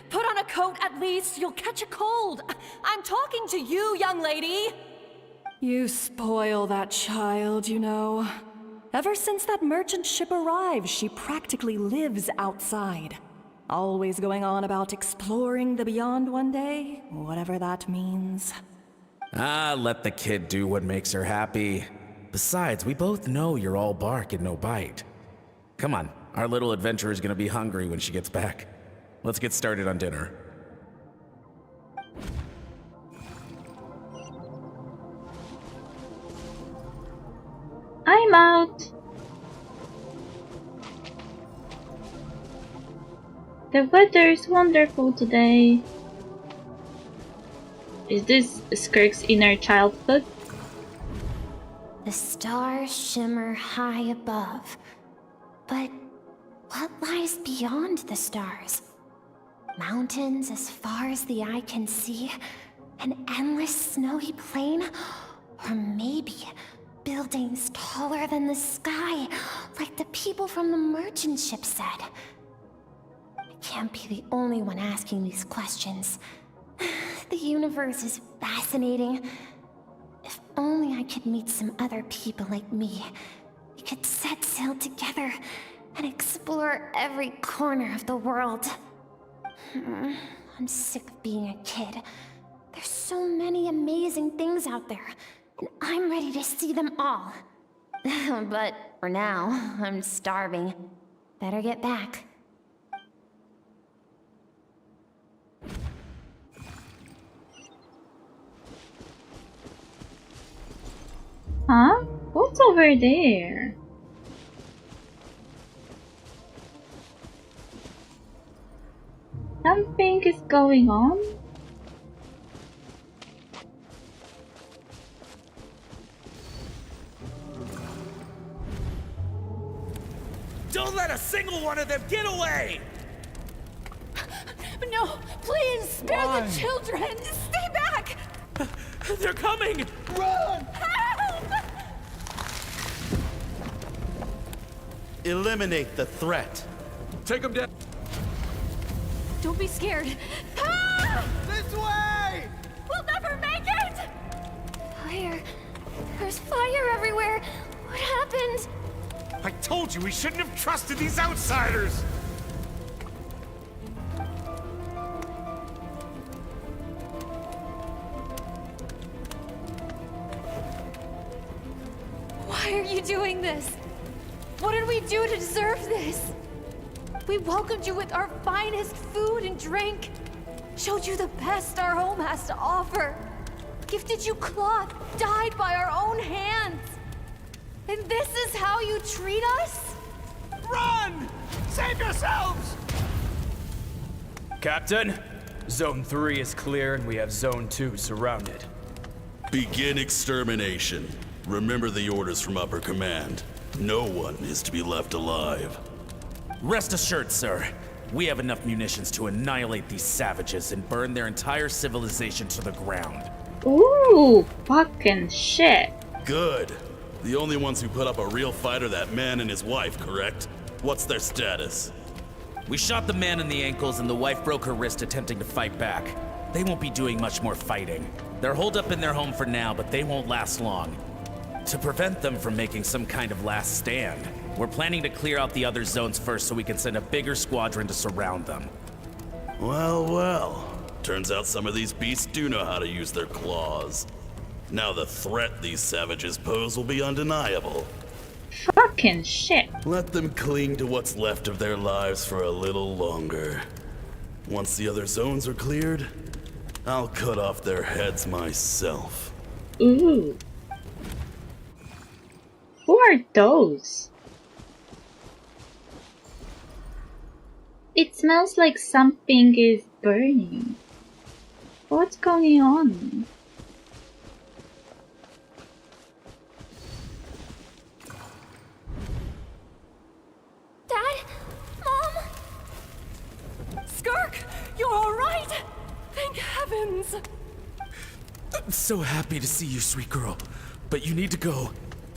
Put on a coat at least. You'll catch a cold. I'm talking to you, young lady. You spoil that child, you know. Ever since that merchant ship arrived, she practically lives outside. Always going on about exploring the beyond one day, whatever that means. Ah, let the kid do what makes her happy. Besides, we both know you're all bark and no bite. Come on, our little adventurer's gonna be hungry when she gets back. Let's get started on dinner. I'm out. The weather is wonderful today. Is this Skirks' inner childhood? The stars shimmer high above. But what lies beyond the stars? Mountains as far as the eye can see? An endless snowy plain? Or maybe buildings taller than the sky, like the people from the merchant ship said. I can't be the only one asking these questions. The universe is fascinating. If only I could meet some other people like me. We could set sail together and explore every corner of the world. I'm sick of being a kid. There's so many amazing things out there, and I'm ready to see them all. But for now, I'm starving. Better get back. Huh? What's over there? Something is going on? Don't let a single one of them get away! No, please, spare the children! Stay They're coming! Run! Eliminate the threat. Take them down. Don't be scared. This way! We'll never make it! Fire. There's fire everywhere. What happened? I told you we shouldn't have trusted these outsiders! Why are you doing this? What did we do to deserve this? We welcomed you with our finest food and drink, showed you the best our home has to offer, gifted you cloth dyed by our own hands. And this is how you treat us? Run! Save yourselves! Captain, Zone 3 is clear and we have Zone 2 surrounded. Begin extermination. Remember the orders from upper command. No one is to be left alive. Rest assured, sir. We have enough munitions to annihilate these savages and burn their entire civilization to the ground. Ooh, fucking shit. Good. The only ones who put up a real fight are that man and his wife, correct? What's their status? We shot the man in the ankles and the wife broke her wrist attempting to fight back. They won't be doing much more fighting. They're holed up in their home for now, but they won't last long. To prevent them from making some kind of last stand, we're planning to clear out the other zones first so we can send a bigger squadron to surround them. Well, well. Turns out some of these beasts do know how to use their claws. Now the threat these savages pose will be undeniable. Fucking shit. Let them cling to what's left of their lives for a little longer. Once the other zones are cleared, I'll cut off their heads myself. Ooh. Who are those? It smells like something is burning. What's going on? Dad? Mom? Skirk, you're all right? Thank heavens. I'm so happy to see you, sweet girl. But you need to go.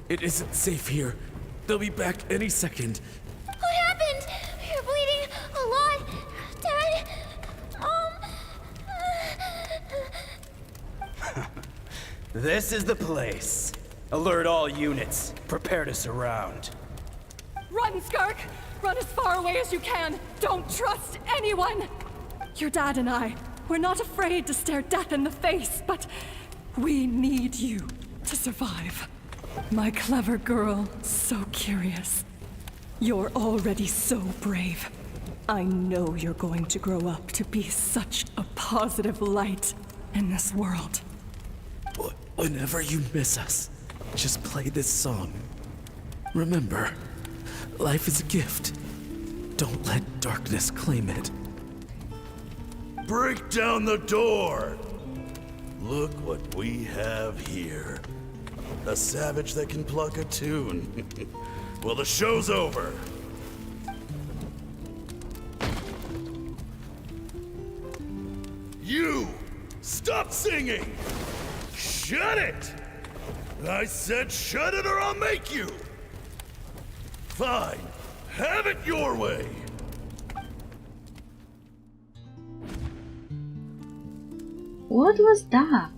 It isn't safe here. They'll be back any second. What happened? You're bleeding a lot. Dad? Mom? This is the place. Alert all units. Prepare to surround. Run, Skirk! Run as far away as you can! Don't trust anyone! Your dad and I, we're not afraid to stare death in the face, but we need you to survive. My clever girl, so curious. You're already so brave. I know you're going to grow up to be such a positive light in this world. Whenever you miss us, just play this song. Remember, life is a gift. Don't let darkness claim it. Break down the door! Look what we have here. A savage that can pluck a tune. Well, the show's over. You! Stop singing! Shut it! I said shut it or I'll make you! Fine. Have it your way! What was that?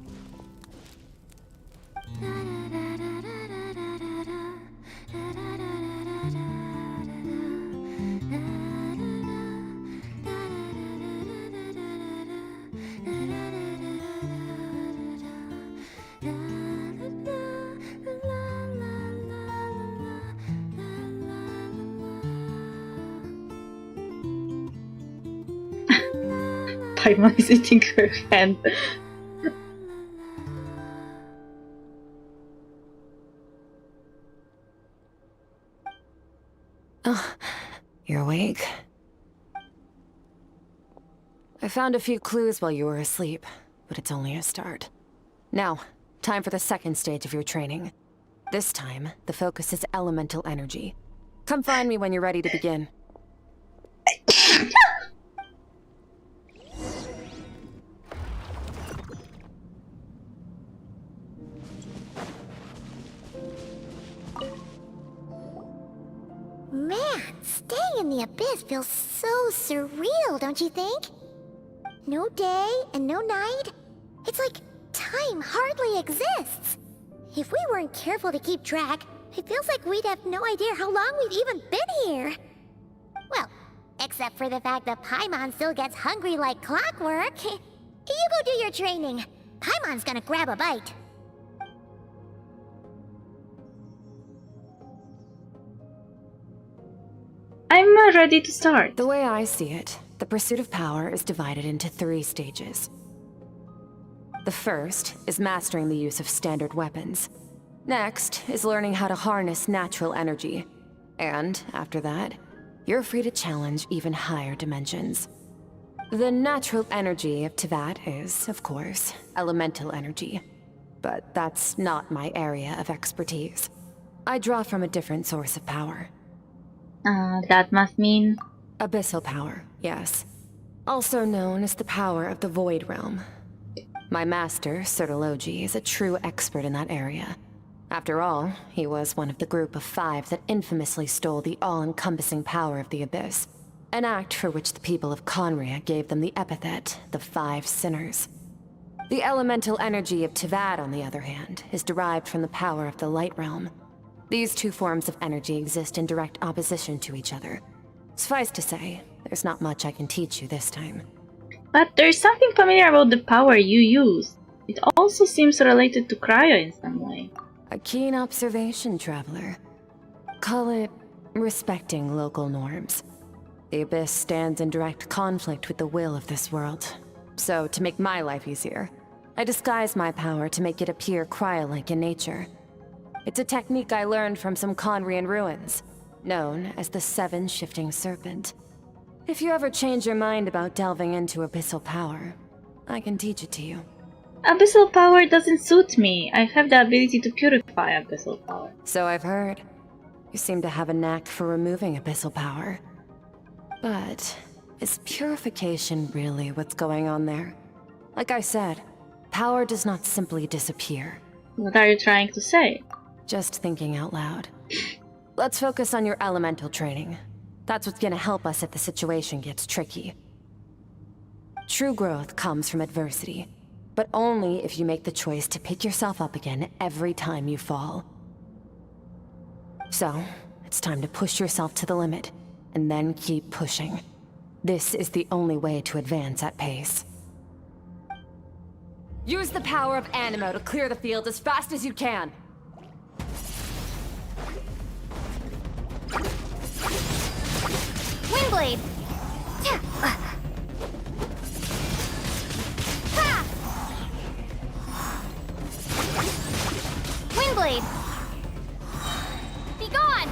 Paimon is eating her hand. Oh, you're awake? I found a few clues while you were asleep, but it's only a start. Now, time for the second stage of your training. This time, the focus is elemental energy. Come find me when you're ready to begin. Staying in the abyss feels so surreal, don't you think? No day and no night. It's like time hardly exists. If we weren't careful to keep track, it feels like we'd have no idea how long we've even been here. Well, except for the fact that Paimon still gets hungry like clockwork. You go do your training. Paimon's gonna grab a bite. I'm ready to start. The way I see it, the pursuit of power is divided into 3 stages. The first is mastering the use of standard weapons. Next is learning how to harness natural energy. And after that, you're free to challenge even higher dimensions. The natural energy of Teyvat is, of course, elemental energy. But that's not my area of expertise. I draw from a different source of power. That must mean... Abyssal power, yes. Also known as the power of the Void Realm. My master, Sertologi, is a true expert in that area. After all, he was one of the group of 5 that infamously stole the all-encompassing power of the Abyss. An act for which the people of Conria gave them the epithet, the 5 Sinners. The elemental energy of Teyvat, on the other hand, is derived from the power of the Light Realm. These 2 forms of energy exist in direct opposition to each other. Suffice to say, there's not much I can teach you this time. But there's something familiar about the power you use. It also seems related to cryo in some way. A keen observation, traveler. Call it respecting local norms. The Abyss stands in direct conflict with the will of this world. So, to make my life easier, I disguise my power to make it appear cryo-like in nature. It's a technique I learned from some Conrian ruins, known as the 7 Shifting Serpent. If you ever change your mind about delving into abyssal power, I can teach it to you. Abyssal power doesn't suit me. I have the ability to purify abyssal power. So I've heard. You seem to have a knack for removing abyssal power. But is purification really what's going on there? Like I said, power does not simply disappear. What are you trying to say? Just thinking out loud. Let's focus on your elemental training. That's what's gonna help us if the situation gets tricky. True growth comes from adversity, but only if you make the choice to pick yourself up again every time you fall. So, it's time to push yourself to the limit, and then keep pushing. This is the only way to advance at pace. Use the power of Animo to clear the field as fast as you can! Windblade! Windblade! Be gone!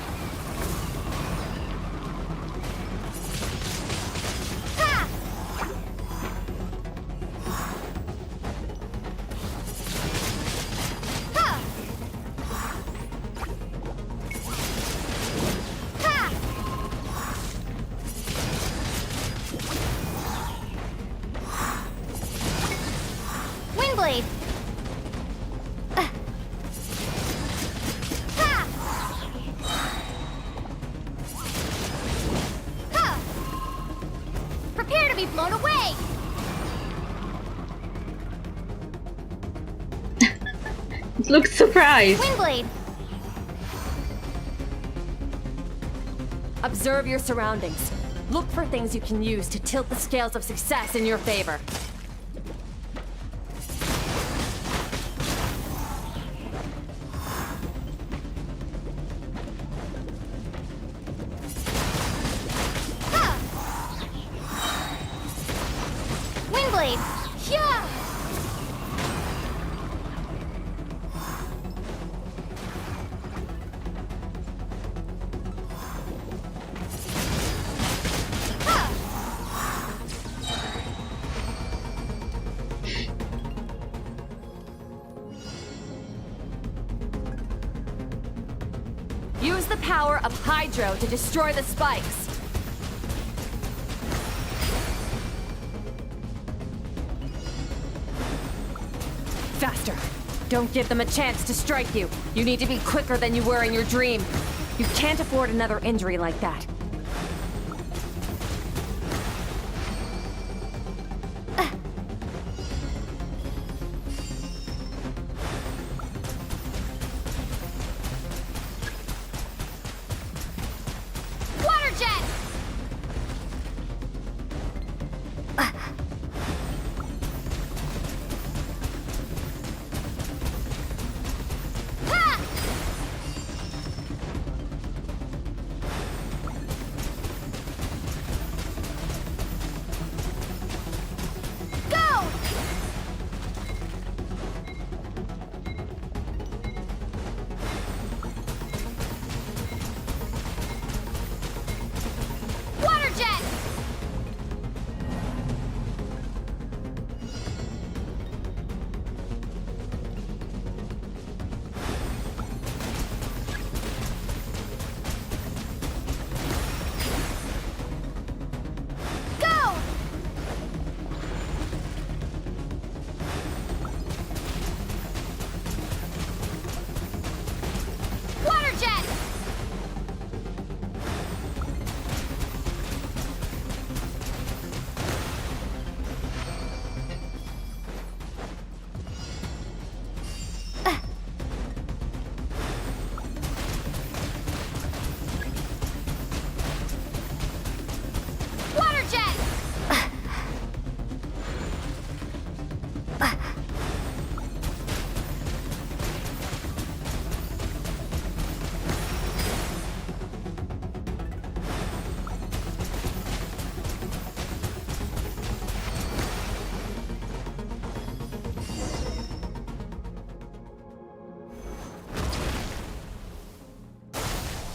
Windblade! Prepare to be blown away! It looks surprised. Windblade! Observe your surroundings. Look for things you can use to tilt the scales of success in your favor. Windblade! Yeah! Use the power of Hydro to destroy the spikes. Faster. Don't give them a chance to strike you. You need to be quicker than you were in your dream. You can't afford another injury like that.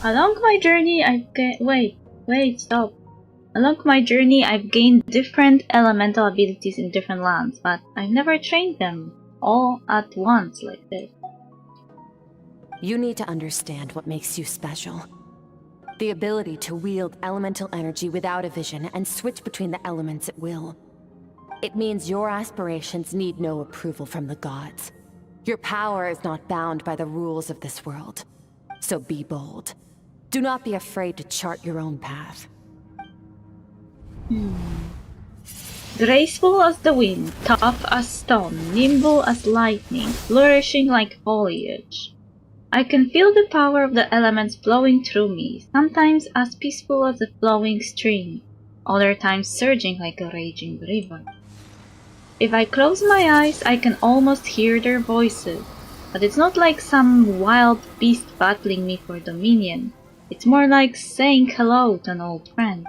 Along my journey, stop. Along my journey, I've gained different elemental abilities in different lands, but I've never trained them all at once like this. You need to understand what makes you special. The ability to wield elemental energy without a vision and switch between the elements at will. It means your aspirations need no approval from the gods. Your power is not bound by the rules of this world. So be bold. Do not be afraid to chart your own path. Graceful as the wind, tough as stone, nimble as lightning, flourishing like foliage. I can feel the power of the elements flowing through me, sometimes as peaceful as a flowing stream, other times surging like a raging river. If I close my eyes, I can almost hear their voices, but it's not like some wild beast battling me for dominion. It's more like saying hello to an old friend.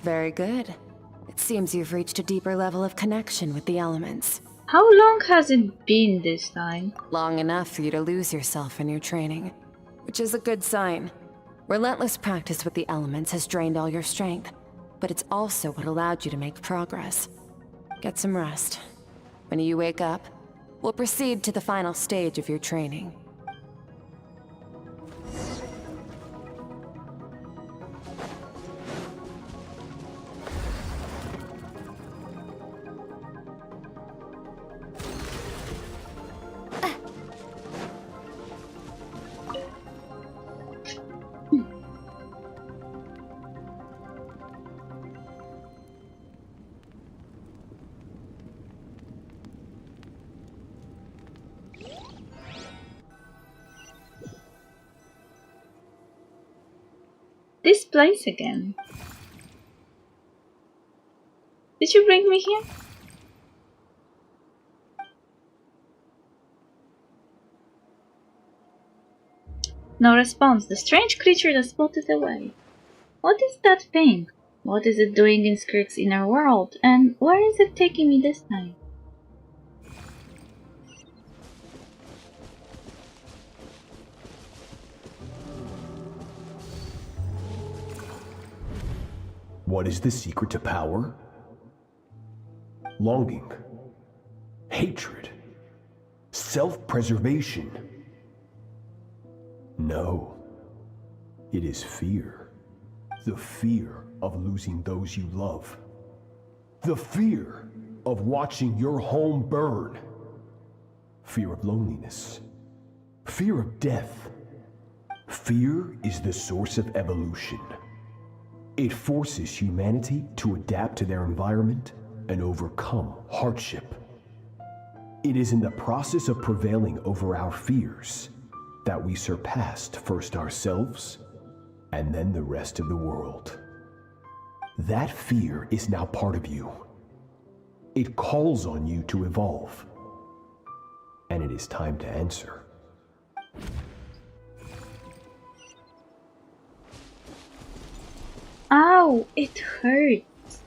Very good. It seems you've reached a deeper level of connection with the elements. How long has it been this time? Long enough for you to lose yourself in your training, which is a good sign. Relentless practice with the elements has drained all your strength, but it's also what allowed you to make progress. Get some rest. When you wake up, we'll proceed to the final stage of your training. This place again. Did you bring me here? No response. The strange creature that spotted away. What is that thing? What is it doing in Skirks' inner world? And where is it taking me this time? What is the secret to power? Longing, hatred, self-preservation. No, it is fear. The fear of losing those you love. The fear of watching your home burn. Fear of loneliness. Fear of death. Fear is the source of evolution. It forces humanity to adapt to their environment and overcome hardship. It is in the process of prevailing over our fears that we surpassed first ourselves and then the rest of the world. That fear is now part of you. It calls on you to evolve. And it is time to answer. Ow! It hurts.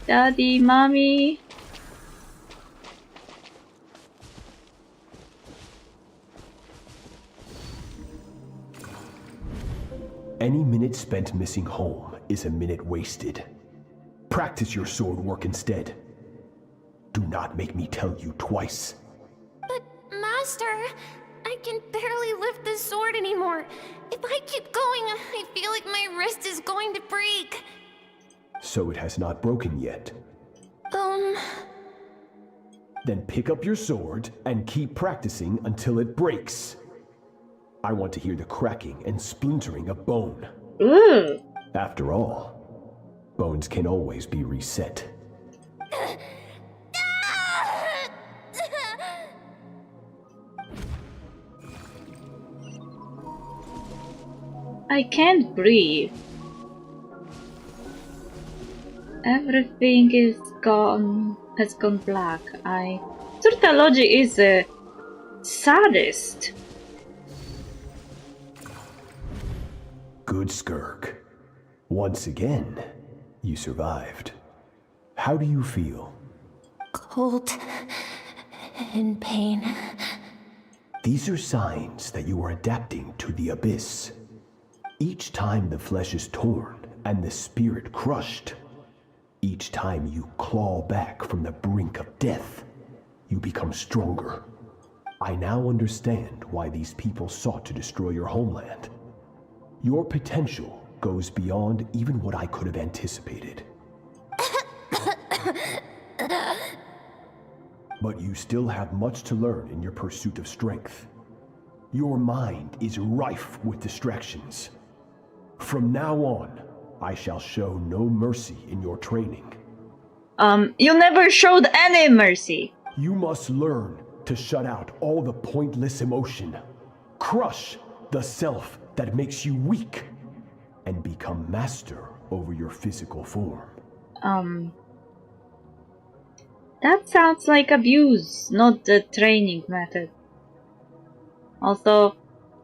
Daddy, Mommy. Any minute spent missing home is a minute wasted. Practice your sword work instead. Do not make me tell you twice. But, Master, I can barely lift the sword anymore. If I keep going, I feel like my wrist is going to break. So it has not broken yet. Then pick up your sword and keep practicing until it breaks. I want to hear the cracking and splintering of bone. After all, bones can always be reset. I can't breathe. Everything has gone black. Turtology is a sadist. Good Skirk. Once again, You survived. How do you feel? Cold. In pain. These are signs that you are adapting to the abyss. Each time the flesh is torn and the spirit crushed, each time you claw back from the brink of death, you become stronger. I now understand why these people sought to destroy your homeland. Your potential goes beyond even what I could have anticipated. But you still have much to learn in your pursuit of strength. Your mind is rife with distractions. From now on, I shall show no mercy in your training. You never showed any mercy. You must learn to shut out all the pointless emotion. Crush the self that makes you weak, and become master over your physical form. That sounds like abuse, not the training method. Also,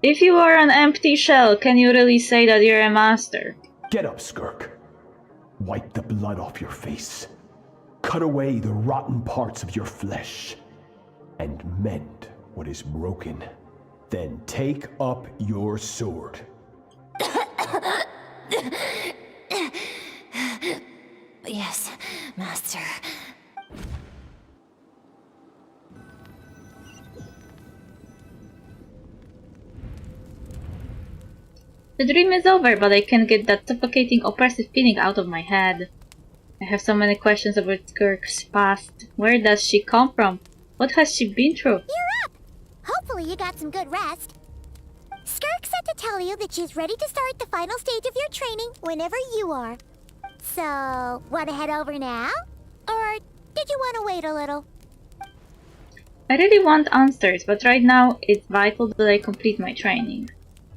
if you are an empty shell, can you really say that you're a master? Get up, Skirk. Wipe the blood off your face. Cut away the rotten parts of your flesh. And mend what is broken. Then take up your sword. Yes, Master. The dream is over, but I can't get that suffocating, oppressive feeling out of my head. I have so many questions about Skirks' past. Where does she come from? What has she been through? You're up! Hopefully you got some good rest. Skirk said to tell you that she's ready to start the final stage of your training whenever you are. So, want to head over now? Or did you want to wait a little? I really want answers, but right now it's vital that I complete my training.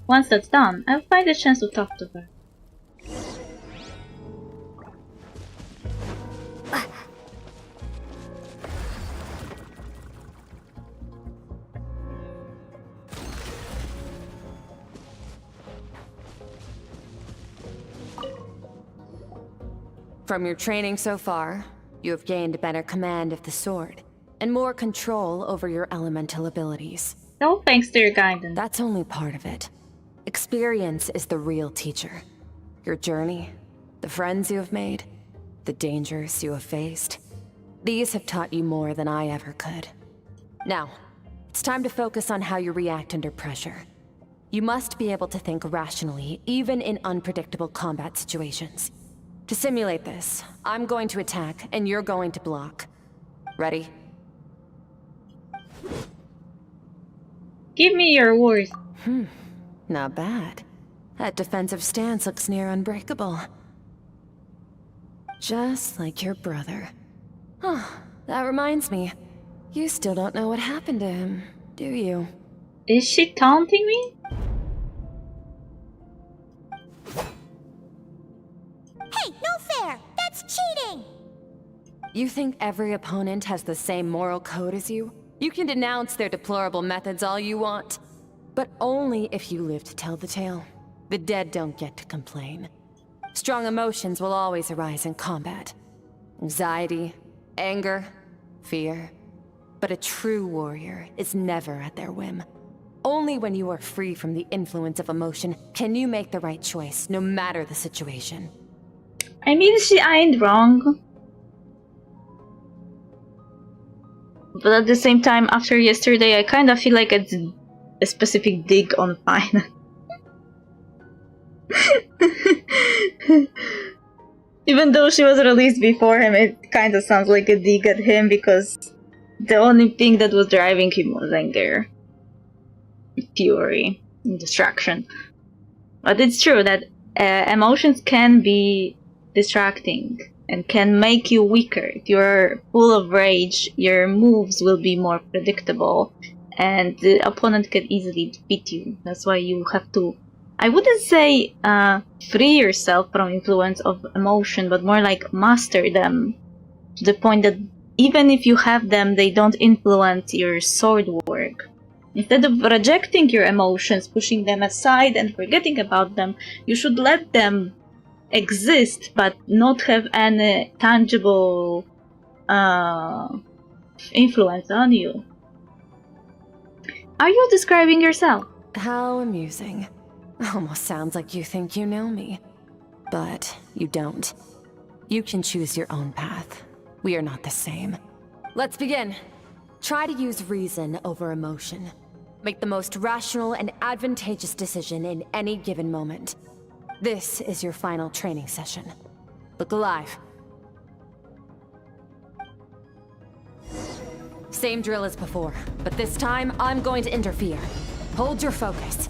Once that's done, I'll find a chance to talk to her. From your training so far, you have gained better command of the sword, and more control over your elemental abilities. No thanks to your guidance. That's only part of it. Experience is the real teacher. Your journey, the friends you have made, the dangers you have faced. These have taught you more than I ever could. Now, it's time to focus on how you react under pressure. You must be able to think rationally, even in unpredictable combat situations. To simulate this, I'm going to attack, and you're going to block. Ready? Give me your words. Not bad. That defensive stance looks near unbreakable. Just like your brother. Oh, that reminds me. You still don't know what happened to him, do you? Is she taunting me? Hey, no fair! That's cheating! You think every opponent has the same moral code as you? You can denounce their deplorable methods all you want. But only if you live to tell the tale. The dead don't get to complain. Strong emotions will always arise in combat. Anxiety, anger, fear. But a true warrior is never at their whim. Only when you are free from the influence of emotion can you make the right choice, no matter the situation. I mean, she ain't wrong. But at the same time, after yesterday, I kind of feel like it's a specific dig on Fine. Even though she was released before him, it kind of sounds like a dig at him because the only thing that was driving him was anger, fury, and distraction. But it's true that emotions can be distracting and can make you weaker. If you're full of rage, your moves will be more predictable and the opponent can easily defeat you. That's why you have to, I wouldn't say free yourself from influence of emotion, but more like master them to the point that even if you have them, they don't influence your sword work. Instead of rejecting your emotions, pushing them aside and forgetting about them, you should let them exist but not have any tangible influence on you. Are you describing yourself? How amusing. Almost sounds like you think you know me. But you don't. You can choose your own path. We are not the same. Let's begin. Try to use reason over emotion. Make the most rational and advantageous decision in any given moment. This is your final training session. Look alive. Same drill as before, but this time I'm going to interfere. Hold your focus.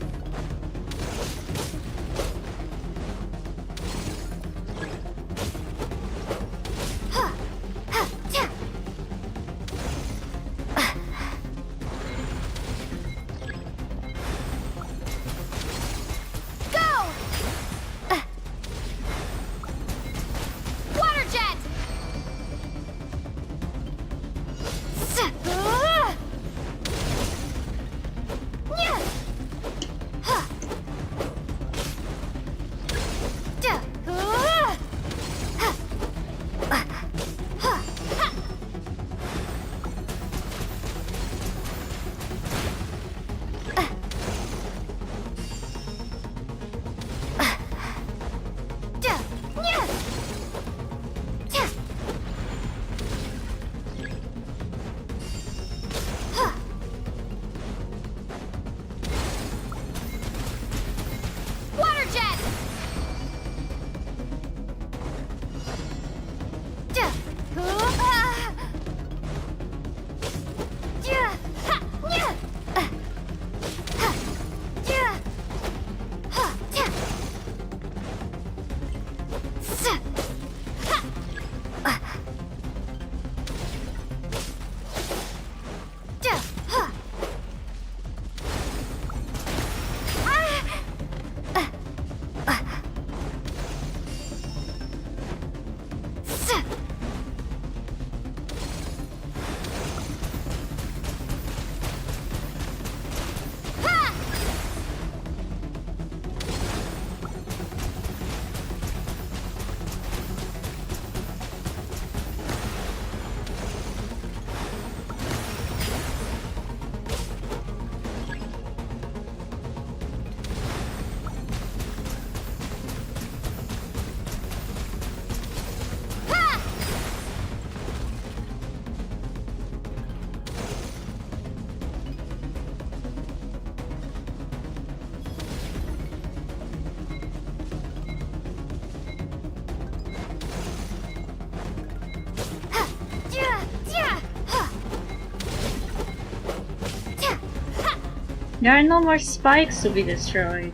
There are no more spikes to be destroyed.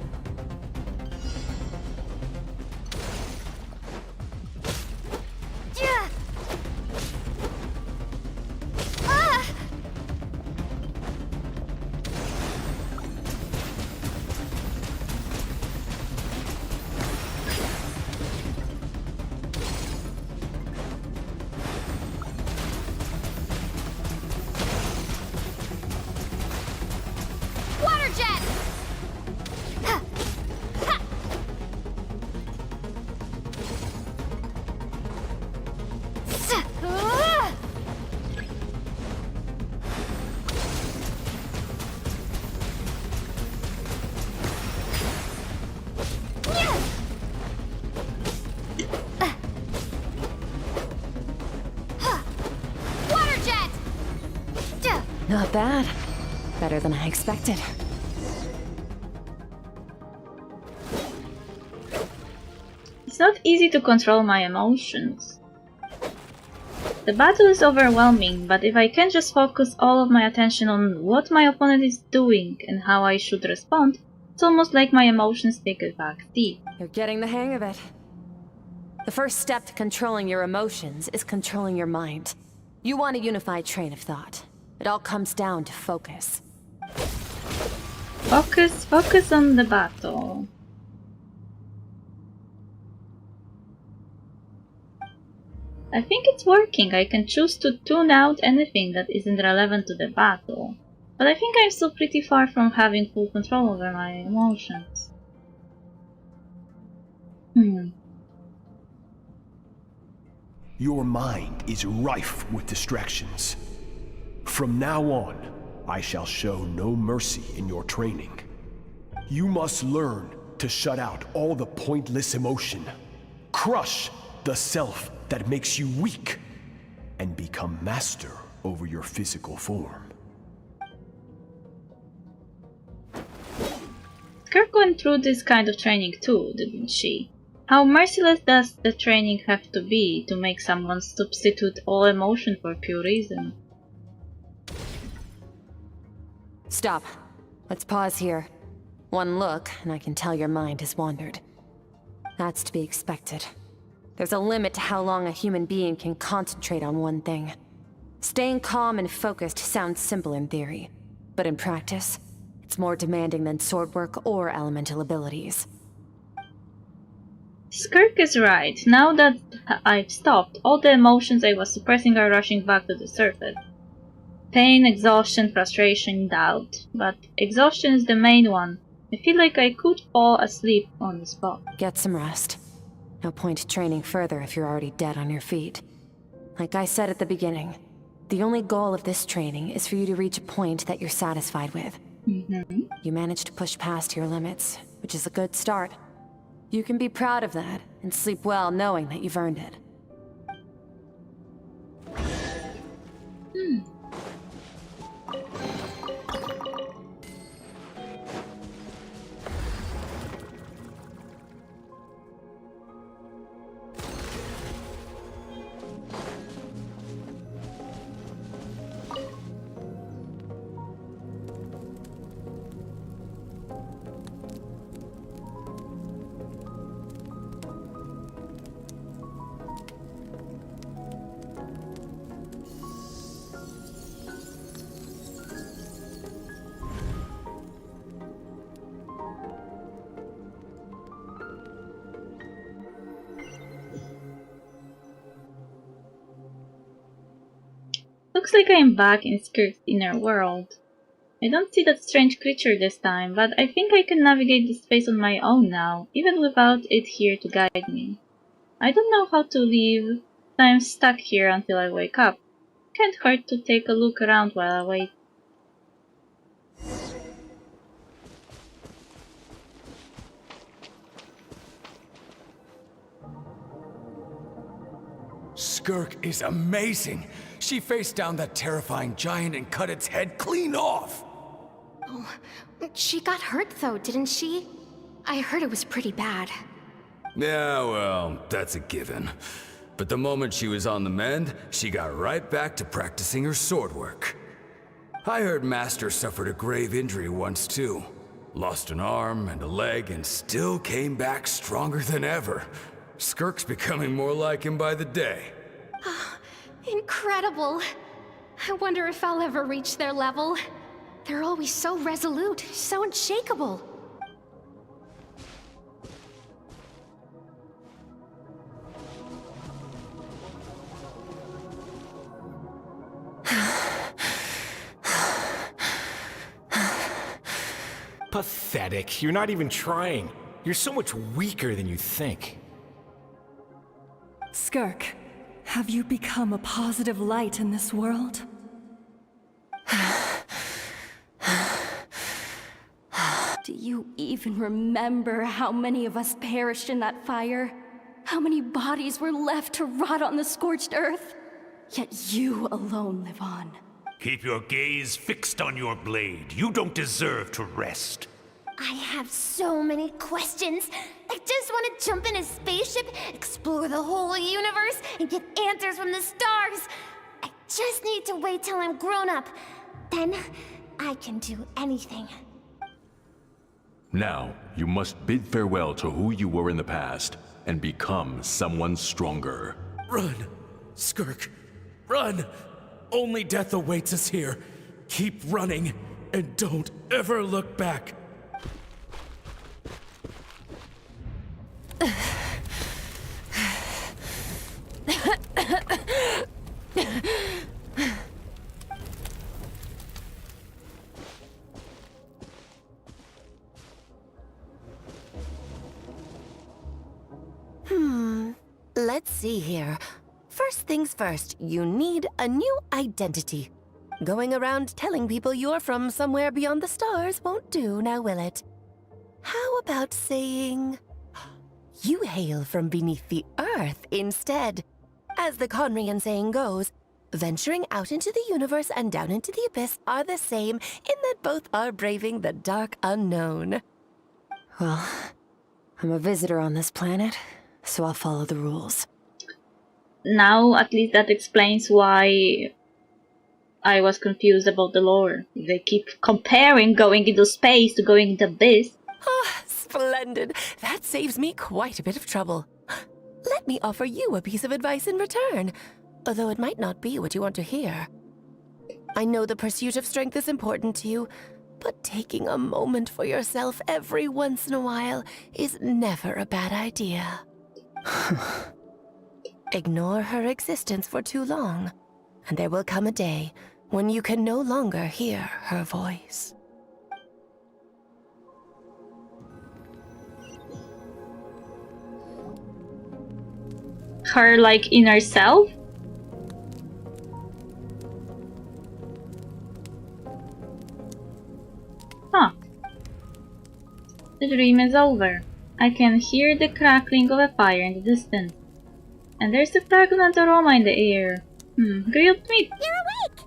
Not bad. Better than I expected. It's not easy to control my emotions. The battle is overwhelming, but if I can just focus all of my attention on what my opponent is doing and how I should respond, it's almost like my emotions take a back seat. You're getting the hang of it. The first step to controlling your emotions is controlling your mind. You want a unified train of thought. It all comes down to focus. Focus on the battle. I think it's working. I can choose to tune out anything that isn't relevant to the battle. But I think I'm still pretty far from having full control over my emotions. Your mind is rife with distractions. From now on, I shall show no mercy in your training. You must learn to shut out all the pointless emotion. Crush the self that makes you weak, and become master over your physical form. Skirk went through this kind of training too, didn't she? How merciless does the training have to be to make someone substitute all emotion for pure reason? Stop. Let's pause here. One look, and I can tell your mind has wandered. That's to be expected. There's a limit to how long a human being can concentrate on one thing. Staying calm and focused sounds simple in theory, but in practice, it's more demanding than sword work or elemental abilities. Skirk is right. Now that I've stopped, all the emotions I was suppressing are rushing back to the surface. Pain, exhaustion, frustration, doubt. But exhaustion is the main one. I feel like I could fall asleep on the spot. Get some rest. No point training further if you're already dead on your feet. Like I said at the beginning, the only goal of this training is for you to reach a point that you're satisfied with. You managed to push past your limits, which is a good start. You can be proud of that, and sleep well knowing that you've earned it. Looks like I am back in Skirks' inner world. I don't see that strange creature this time, but I think I can navigate this space on my own now, even without it here to guide me. I don't know how to leave, so I'm stuck here until I wake up. Can't hurt to take a look around while I wait. Skirk is amazing. She faced down that terrifying giant and cut its head clean off. Oh, she got hurt though, didn't she? I heard it was pretty bad. Yeah, well, that's a given. But the moment she was on the mend, she got right back to practicing her sword work. I heard Master suffered a grave injury once too. Lost an arm and a leg and still came back stronger than ever. Skirk's becoming more like him by the day. Incredible! I wonder if I'll ever reach their level. They're always so resolute, so unshakable. Pathetic. You're not even trying. You're so much weaker than you think. Skirk, have you become a positive light in this world? Do you even remember how many of us perished in that fire? How many bodies were left to rot on the scorched earth? Yet you alone live on. Keep your gaze fixed on your blade. You don't deserve to rest. I have so many questions. I just want to jump in a spaceship, explore the whole universe, and get answers from the stars. I just need to wait till I'm grown up. Then, I can do anything. Now, you must bid farewell to who you were in the past, and become someone stronger. Run! Skirk, run! Only death awaits us here. Keep running, and don't ever look back. Let's see here. First things first, you need a new identity. Going around telling people you're from somewhere beyond the stars won't do, now will it? How about saying you hail from beneath the earth instead? As the Conrian saying goes, venturing out into the universe and down into the abyss are the same in that both are braving the dark unknown. Well, I'm a visitor on this planet, so I'll follow the rules. Now, at least that explains why I was confused about the lore. They keep comparing going into space to going into abyss. Ah, splendid. That saves me quite a bit of trouble. Let me offer you a piece of advice in return, although it might not be what you want to hear. I know the pursuit of strength is important to you, but taking a moment for yourself every once in a while is never a bad idea. Ignore her existence for too long, and there will come a day when you can no longer hear her voice. Her, like, inner self? Huh. The dream is over. I can hear the crackling of a fire in the distance. And there's a fragrant aroma in the air. Grilled meat. You're awake!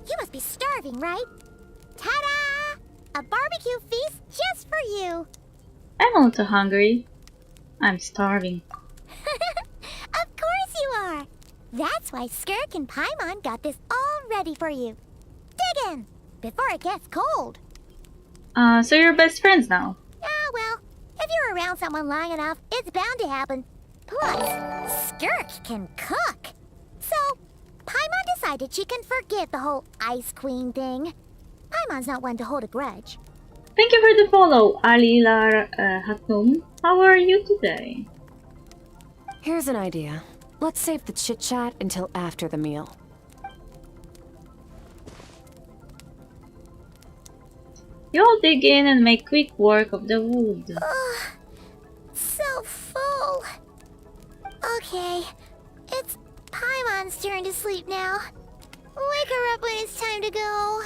You must be starving, right? Ta-da! A barbecue feast just for you! I'm also hungry. I'm starving. Of course you are! That's why Skirk and Paimon got this all ready for you. Dig in! Before it gets cold. So you're best friends now? Ah, well, if you're around someone long enough, it's bound to happen. Plus, Skirk can cook. So, Paimon decided she can forget the whole Ice Queen thing. Paimon's not one to hold a grudge. Thank you for the follow, Alilar Hatum. How are you today? Here's an idea. Let's save the chit-chat until after the meal. You all dig in and make quick work of the wood. So full. Okay, it's Paimon's turn to sleep now. Wake her up when it's time to go.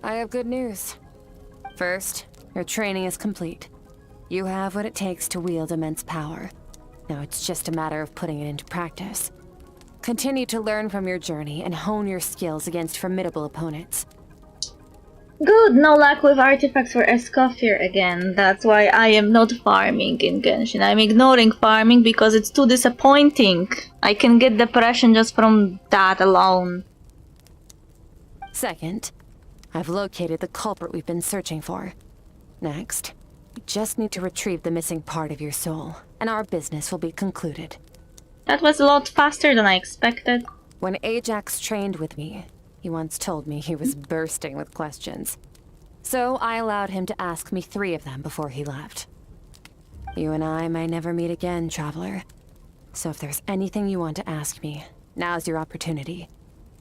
I have good news. First, your training is complete. You have what it takes to wield immense power. Now it's just a matter of putting it into practice. Continue to learn from your journey and hone your skills against formidable opponents. Good, no luck with artifacts for Escoffier again. That's why I am not farming in Genshin. I'm ignoring farming because it's too disappointing. I can get depression just from that alone. Second, I've located the culprit we've been searching for. Next, we just need to retrieve the missing part of your soul, and our business will be concluded. That was a lot faster than I expected. When Ajax trained with me, he once told me he was bursting with questions. So I allowed him to ask me 3 of them before he left. You and I may never meet again, Traveler. So if there's anything you want to ask me, now's your opportunity.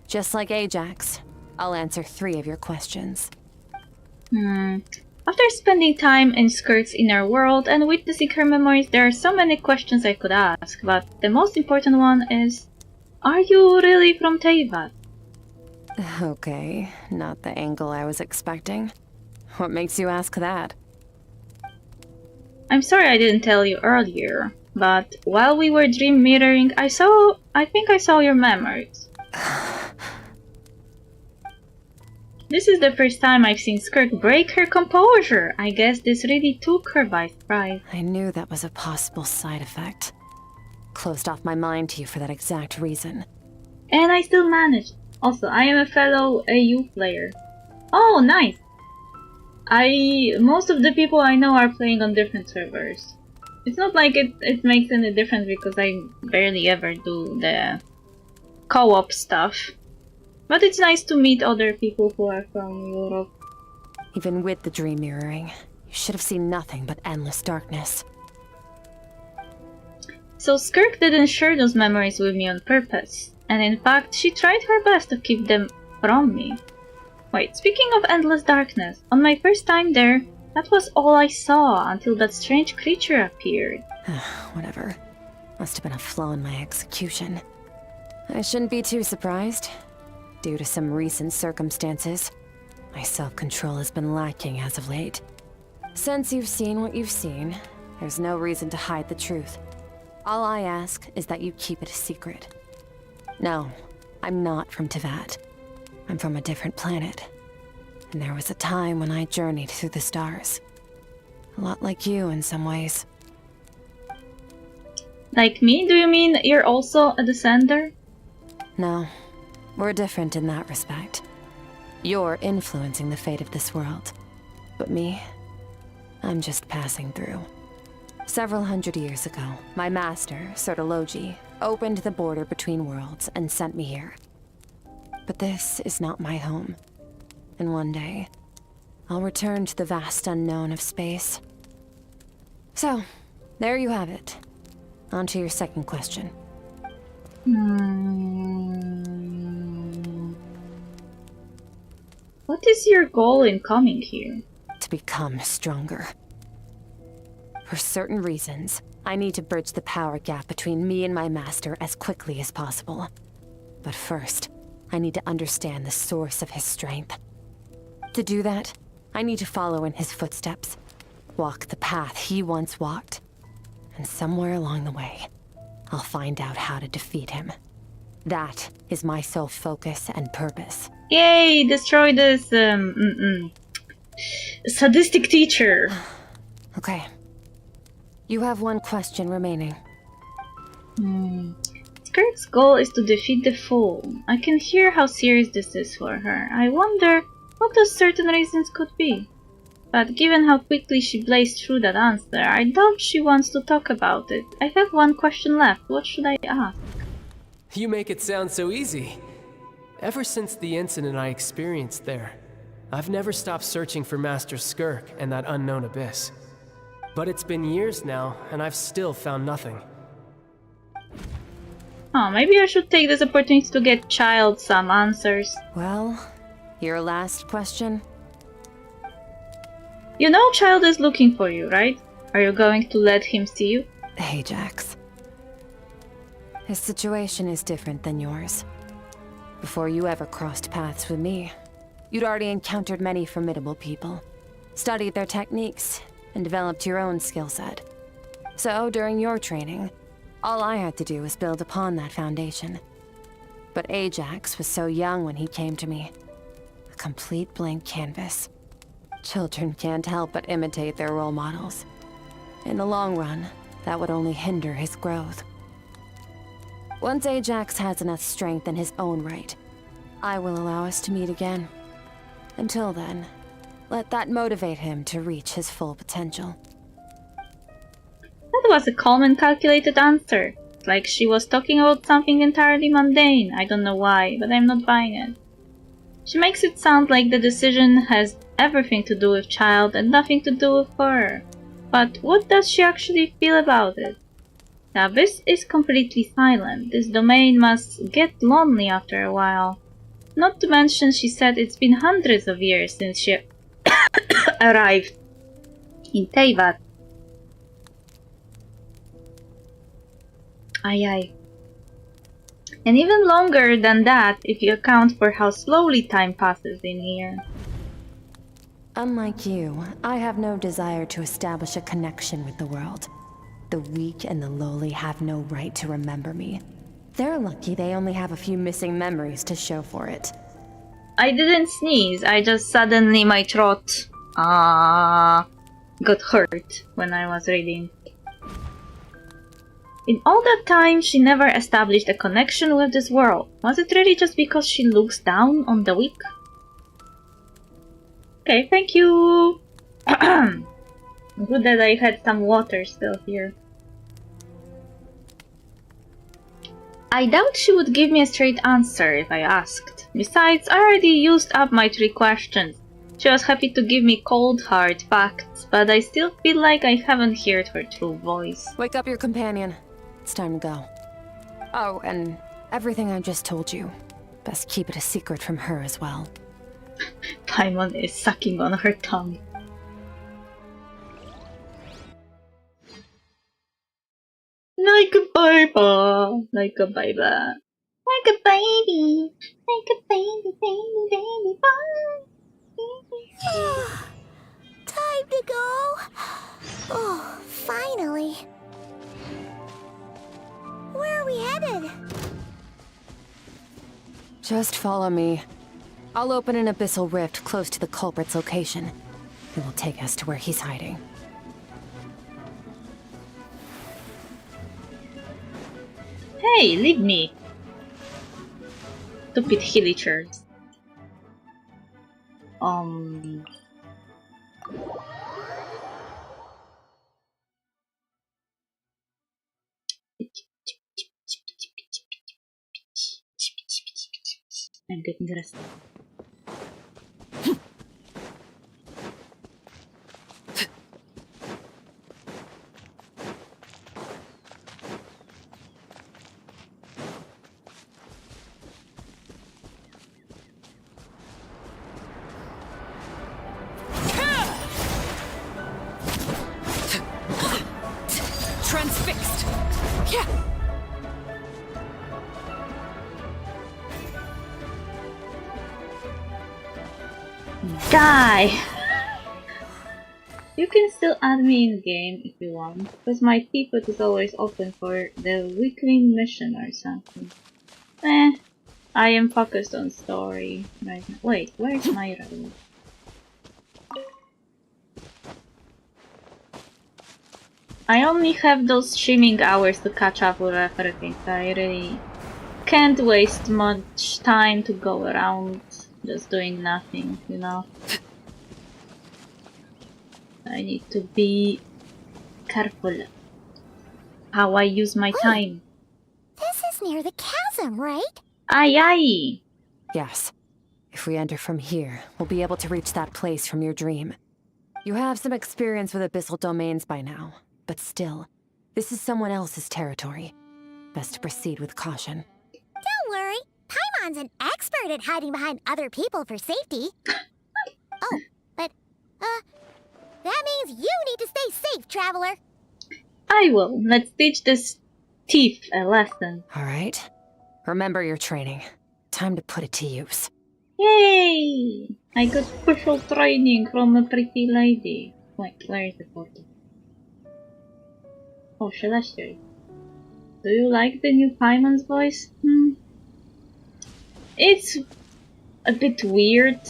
Just like Ajax, I'll answer 3 of your questions. After spending time in Skirks' inner world and witnessing her memories, there are so many questions I could ask, but the most important one is, are you really from Teyvat? Okay, not the angle I was expecting. What makes you ask that? I'm sorry I didn't tell you earlier, but while we were dream mirroring, I think I saw your memories. This is the first time I've seen Skirk break her composure. I guess this really took her by surprise. I knew that was a possible side effect. Closed off my mind to you for that exact reason. And I still managed. Also, I am a fellow AU player. Oh, nice! Most of the people I know are playing on different servers. It's not like it makes any difference because I barely ever do the co-op stuff. But it's nice to meet other people who are from Europe. Even with the dream mirroring, you should have seen nothing but endless darkness. So Skirk didn't share those memories with me on purpose. And in fact, she tried her best to keep them from me. Wait, speaking of endless darkness, on my first time there, that was all I saw until that strange creature appeared. Whatever. Must have been a flaw in my execution. I shouldn't be too surprised. Due to some recent circumstances, my self-control has been lacking as of late. Since you've seen what you've seen, there's no reason to hide the truth. All I ask is that you keep it a secret. No, I'm not from Teyvat. I'm from a different planet. And there was a time when I journeyed through the stars. A lot like you in some ways. Like me? Do you mean you're also a descender? No, we're different in that respect. You're influencing the fate of this world. But me, I'm just passing through. Several hundred years ago, my master, Sertologi, opened the border between worlds and sent me here. But this is not my home. And one day, I'll return to the vast unknown of space. So, there you have it. On to your second question. What is your goal in coming here? To become stronger. For certain reasons, I need to bridge the power gap between me and my master as quickly as possible. But first, I need to understand the source of his strength. To do that, I need to follow in his footsteps, walk the path he once walked, and somewhere along the way, I'll find out how to defeat him. That is my sole focus and purpose. Yay! Destroy this, sadistic teacher. Okay. You have one question remaining. Skirks' goal is to defeat the fool. I can hear how serious this is for her. I wonder what those certain reasons could be. But given how quickly she blazed through that answer, I doubt she wants to talk about it. I have one question left. What should I ask? You make it sound so easy. Ever since the incident I experienced there, I've never stopped searching for Master Skirk and that unknown abyss. But it's been years now, and I've still found nothing. Oh, maybe I should take this opportunity to get Child some answers. Well, your last question? You know Child is looking for you, right? Are you going to let him see you? Ajax. His situation is different than yours. Before you ever crossed paths with me, you'd already encountered many formidable people, studied their techniques, and developed your own skill set. So, during your training, all I had to do was build upon that foundation. But Ajax was so young when he came to me. A complete blank canvas. Children can't help but imitate their role models. In the long run, that would only hinder his growth. Once Ajax has enough strength in his own right, I will allow us to meet again. Until then, let that motivate him to reach his full potential. That was a calm and calculated answer. Like she was talking about something entirely mundane. I don't know why, but I'm not buying it. She makes it sound like the decision has everything to do with Child and nothing to do with her. But what does she actually feel about it? The abyss is completely silent. This domain must get lonely after a while. Not to mention, she said it's been hundreds of years since she arrived in Teyvat. Aye. And even longer than that if you account for how slowly time passes in here. Unlike you, I have no desire to establish a connection with the world. The weak and the lowly have no right to remember me. They're lucky they only have a few missing memories to show for it. I didn't sneeze, I just suddenly my throat got hurt when I was reading. In all that time, she never established a connection with this world. Was it really just because she looks down on the weak? Okay, thank you! Good that I had some water still here. I doubt she would give me a straight answer if I asked. Besides, I already used up my 3 questions. She was happy to give me cold, hard facts, but I still feel like I haven't heard her true voice. Wake up your companion. It's time to go. Oh, and Everything I just told you. Best keep it a secret from her as well. Paimon is sucking on her tongue. Like a baby, like a baby, like a baby, like a baby, baby, baby, boy. Time to go. Oh, finally. Where are we headed? Just follow me. I'll open an abyssal rift close to the culprit's location. It will take us to where he's hiding. Hey, leave me. Stupid hillagers. I'm getting rested. Transfixed. Yeah. Die! You can still add me in game if you want, because my teapot is always open for the weekly mission or something. I am focused on story right now. Wait, where's my road? I only have those streaming hours to catch up with everything, so I really can't waste much time to go around just doing nothing, you know? I need to be careful how I use my time. This is near the chasm, right? Aye aye! Yes. If we enter from here, we'll be able to reach that place from your dream. You have some experience with abyssal domains by now, but still, this is someone else's territory. Best to proceed with caution. Don't worry. Paimon's an expert at hiding behind other people for safety. Oh, but, that means you need to stay safe, traveler. I will. Let's teach this thief a lesson. Alright. Remember your training. Time to put it to use. Yay! I got special training from a pretty lady. Wait, where is the photo? Oh, Celestial. Do you like the new Paimon's voice? It's a bit weird.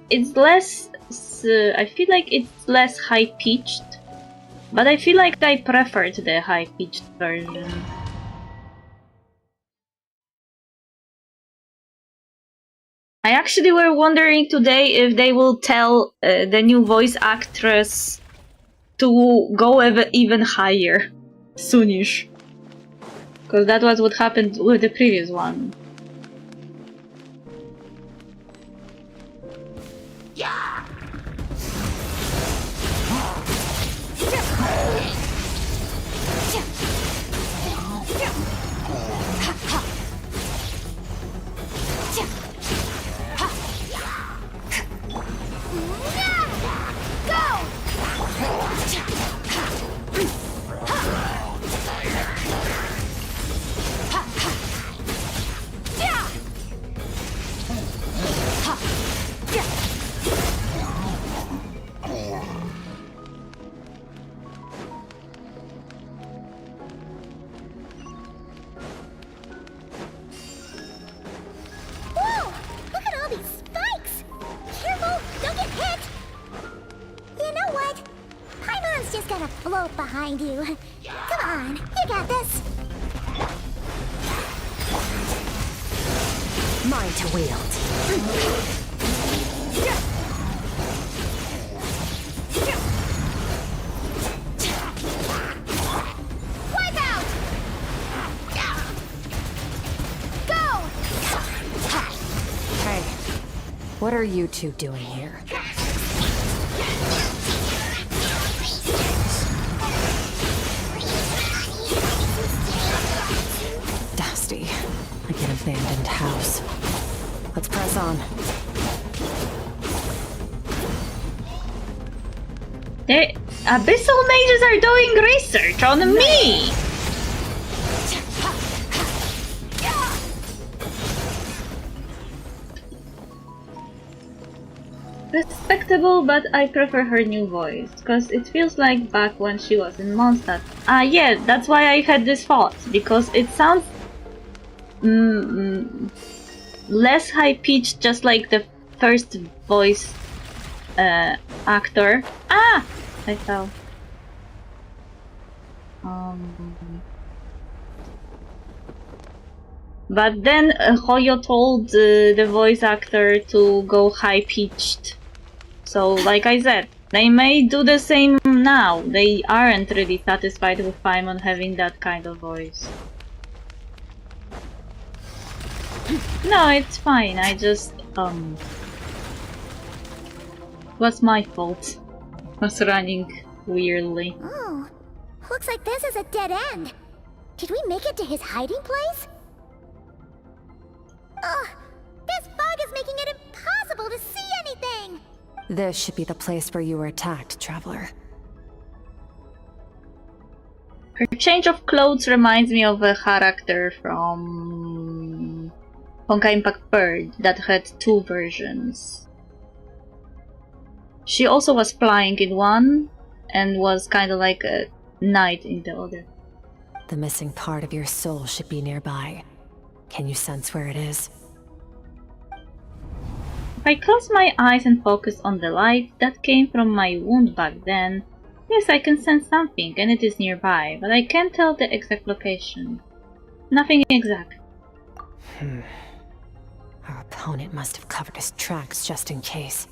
It's less... I feel like it's less high-pitched. But I feel like I preferred the high-pitched version. I actually were wondering today if they will tell the new voice actress to go even higher soonish. Because that was what happened with the previous one. Behind you. Come on, you got this. Mine to wield. Wipe out! Go! Hey, what are you two doing here? abandoned house. Let's press on. The abyssal mages are doing research on me! Respectable, but I prefer her new voice, because it feels like back when she was in Mondstadt. Yeah, that's why I had this thought, because it sounds less high-pitched, just like the first voice actor. Ah! I fell. But then Hoyo told the voice actor to go high-pitched. So, like I said, they may do the same now. They aren't really satisfied with Paimon having that kind of voice. No, it's fine. I just, was my fault. Was running weirdly. Oh, looks like this is a dead end. Did we make it to his hiding place? Ugh, this fog is making it impossible to see anything! This should be the place where you were attacked, Traveler. Her change of clothes reminds me of a character from Honkai Impact Bird that had two versions. She also was flying in one and was kind of like a knight in the other. The missing part of your soul should be nearby. Can you sense where it is? If I close my eyes and focus on the light that came from my wound back then, yes, I can sense something and it is nearby, but I can't tell the exact location. Nothing exact. Our opponent must have covered his tracks just in case.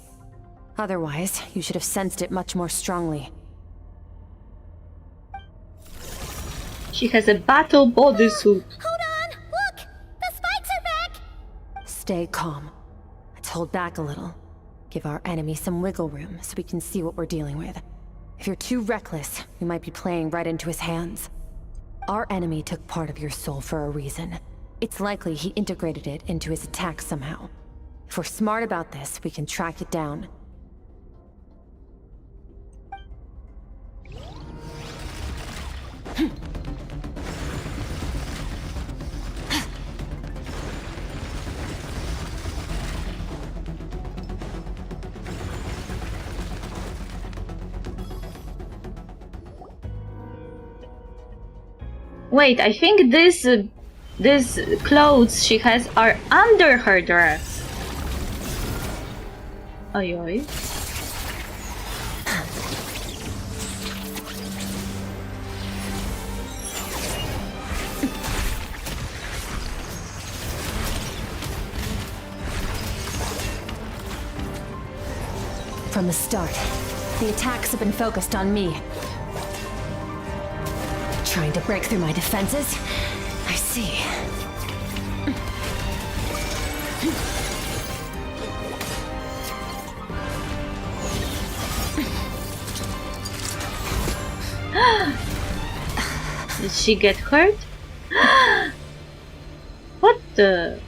Otherwise, you should have sensed it much more strongly. She has a battle bodysuit. Hold on! Look! The spikes are back! Stay calm. Let's hold back a little. Give our enemy some wiggle room so we can see what we're dealing with. If you're too reckless, we might be playing right into his hands. Our enemy took part of your soul for a reason. It's likely he integrated it into his attack somehow. If we're smart about this, we can track it down. Wait, I think these clothes she has are under her dress. Oi oi. From the start, the attacks have been focused on me. Trying to break through my defenses? I see. Did she get hurt? What the?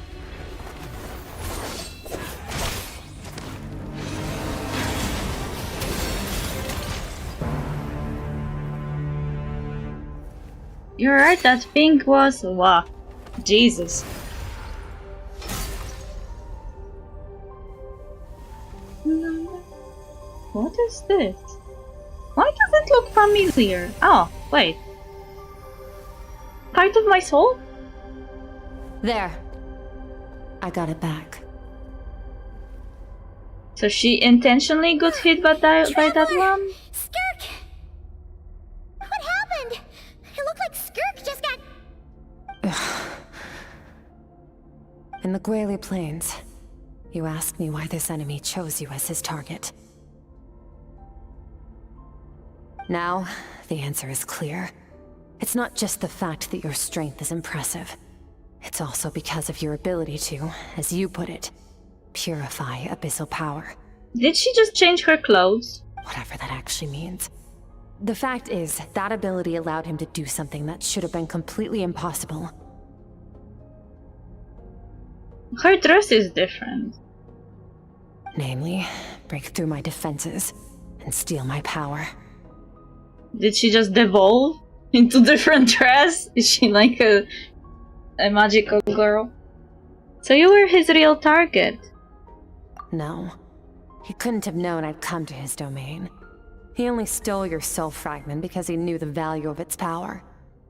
You're right, that thing was... wow. Jesus. What is this? Why does it look familiar? Oh, wait. Part of my soul? There. I got it back. So she intentionally got hit by that one? Skirk! What happened? It looked like Skirk just got... In the Guili Plains, you asked me why this enemy chose you as his target. Now, the answer is clear. It's not just the fact that your strength is impressive. It's also because of your ability to, as you put it, purify abyssal power. Did she just change her clothes? Whatever that actually means. The fact is, that ability allowed him to do something that should have been completely impossible. Her dress is different. Namely, break through my defenses and steal my power. Did she just devolve into different dress? Is she like a magical girl? So you were his real target. No. He couldn't have known I'd come to his domain. He only stole your soul fragment because he knew the value of its power.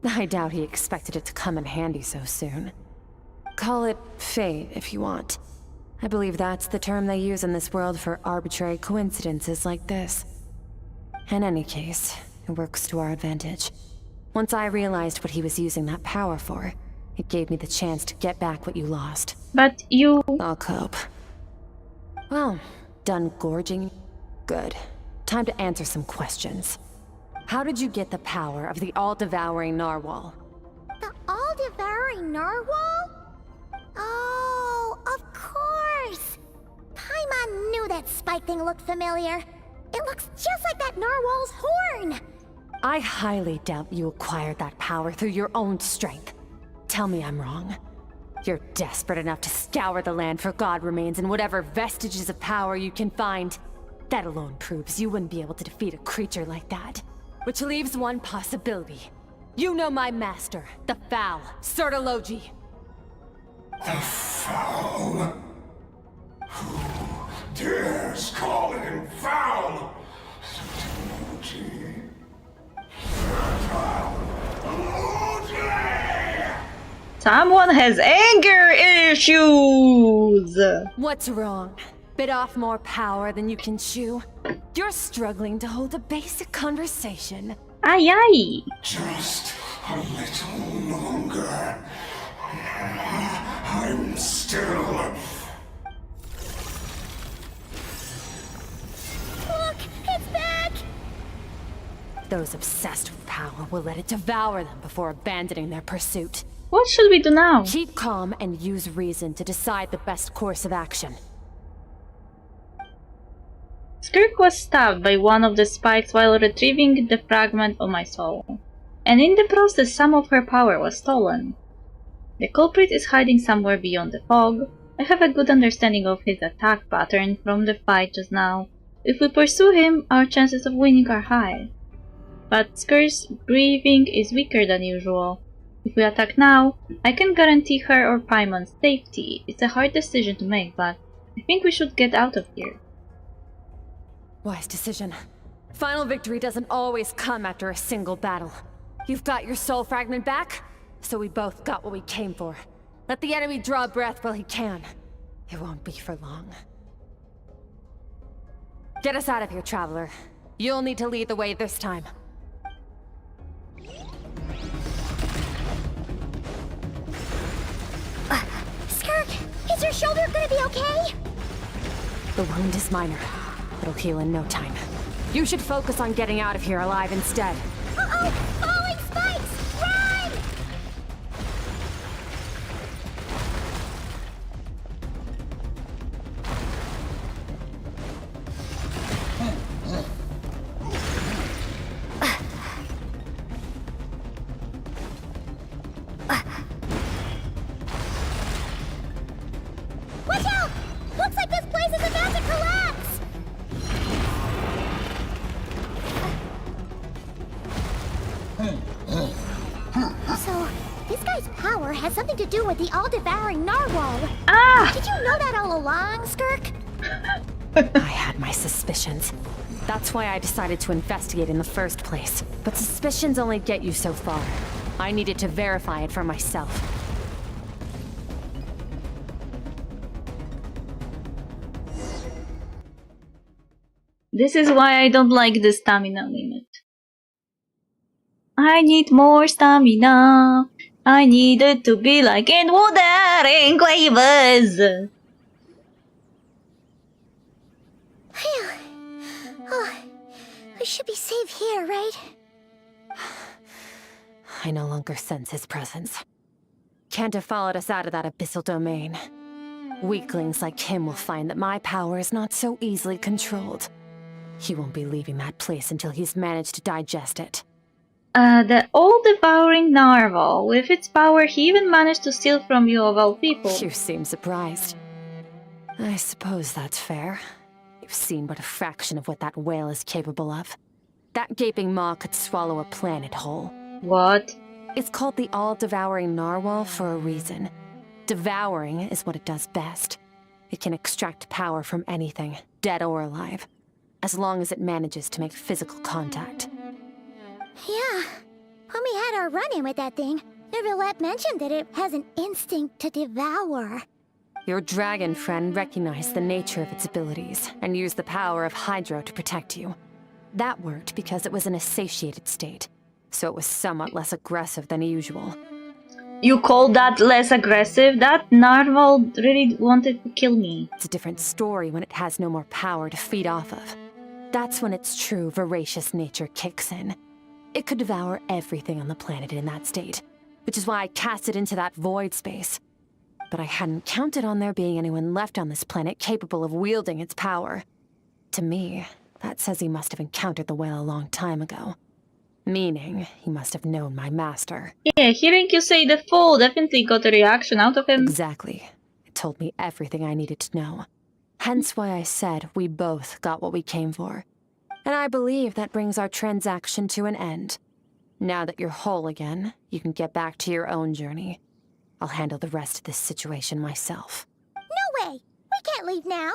I doubt he expected it to come in handy so soon. Call it fate if you want. I believe that's the term they use in this world for arbitrary coincidences like this. In any case, it works to our advantage. Once I realized what he was using that power for, it gave me the chance to get back what you lost. But you... I'll cope. Well, done gorging? Good. Time to answer some questions. How did you get the power of the all-devouring narwhal? The all-devouring narwhal? Oh, of course! Paimon knew that spike thing looked familiar. It looks just like that narwhal's horn! I highly doubt you acquired that power through your own strength. Tell me I'm wrong. You're desperate enough to scour the land for god remains and whatever vestiges of power you can find. That alone proves you wouldn't be able to defeat a creature like that. Which leaves one possibility. You know my master, the Foul, Sertologi. The Foul? Who dares call him Foul? Sertologi. Someone has anger issues! What's wrong? Bit off more power than you can chew? You're struggling to hold a basic conversation. Aye aye! Just a little longer. I'm still... Look! It's back! Those obsessed with power will let it devour them before abandoning their pursuit. What should we do now? Keep calm and use reason to decide the best course of action. Skirk was stabbed by one of the spikes while retrieving the fragment of my soul, and in the process some of her power was stolen. The culprit is hiding somewhere beyond the fog. I have a good understanding of his attack pattern from the fight just now. If we pursue him, our chances of winning are high. But Skirk's breathing is weaker than usual. If we attack now, I can guarantee her or Paimon's safety. It's a hard decision to make, but I think we should get out of here. Wise decision. Final victory doesn't always come after a single battle. You've got your soul fragment back, so we both got what we came for. Let the enemy draw breath while he can. It won't be for long. Get us out of here, Traveler. You'll need to lead the way this time. Skirk, is your shoulder gonna be okay? The wound is minor. It'll heal in no time. You should focus on getting out of here alive instead. Uh-oh! Falling spikes! Run! Watch out! Looks like this place is about to collapse! So, this guy's power has something to do with the all-devouring narwhal. Ah! Did you know that all along, Skirk? I had my suspicions. That's why I decided to investigate in the first place. But suspicions only get you so far. I needed to verify it for myself. This is why I don't like the stamina limit. I need more stamina. I need it to be like in Wuthering Quavers. Phew. Oh, we should be safe here, right? I no longer sense his presence. Can't have followed us out of that abyssal domain. Weaklings like him will find that my power is not so easily controlled. He won't be leaving that place until he's managed to digest it. The all-devouring narwhal. With its power, he even managed to steal from you of all people. You seem surprised. I suppose that's fair. You've seen but a fraction of what that whale is capable of. That gaping maw could swallow a planet whole. What? It's called the all-devouring narwhal for a reason. Devouring is what it does best. It can extract power from anything, dead or alive, as long as it manages to make physical contact. Yeah. When we had our run-in with that thing, Neverlet mentioned that it has an instinct to devour. Your dragon friend recognized the nature of its abilities and used the power of Hydro to protect you. That worked because it was in a satiated state, so it was somewhat less aggressive than usual. You call that less aggressive? That narwhal really wanted to kill me. It's a different story when it has no more power to feed off of. That's when its true voracious nature kicks in. It could devour everything on the planet in that state, which is why I cast it into that void space. But I hadn't counted on there being anyone left on this planet capable of wielding its power. To me, that says he must have encountered the whale a long time ago. Meaning, he must have known my master. Yeah, hearing you say the fool definitely got a reaction out of him. Exactly. It told me everything I needed to know. Hence why I said we both got what we came for. And I believe that brings our transaction to an end. Now that you're whole again, you can get back to your own journey. I'll handle the rest of this situation myself. No way! We can't leave now!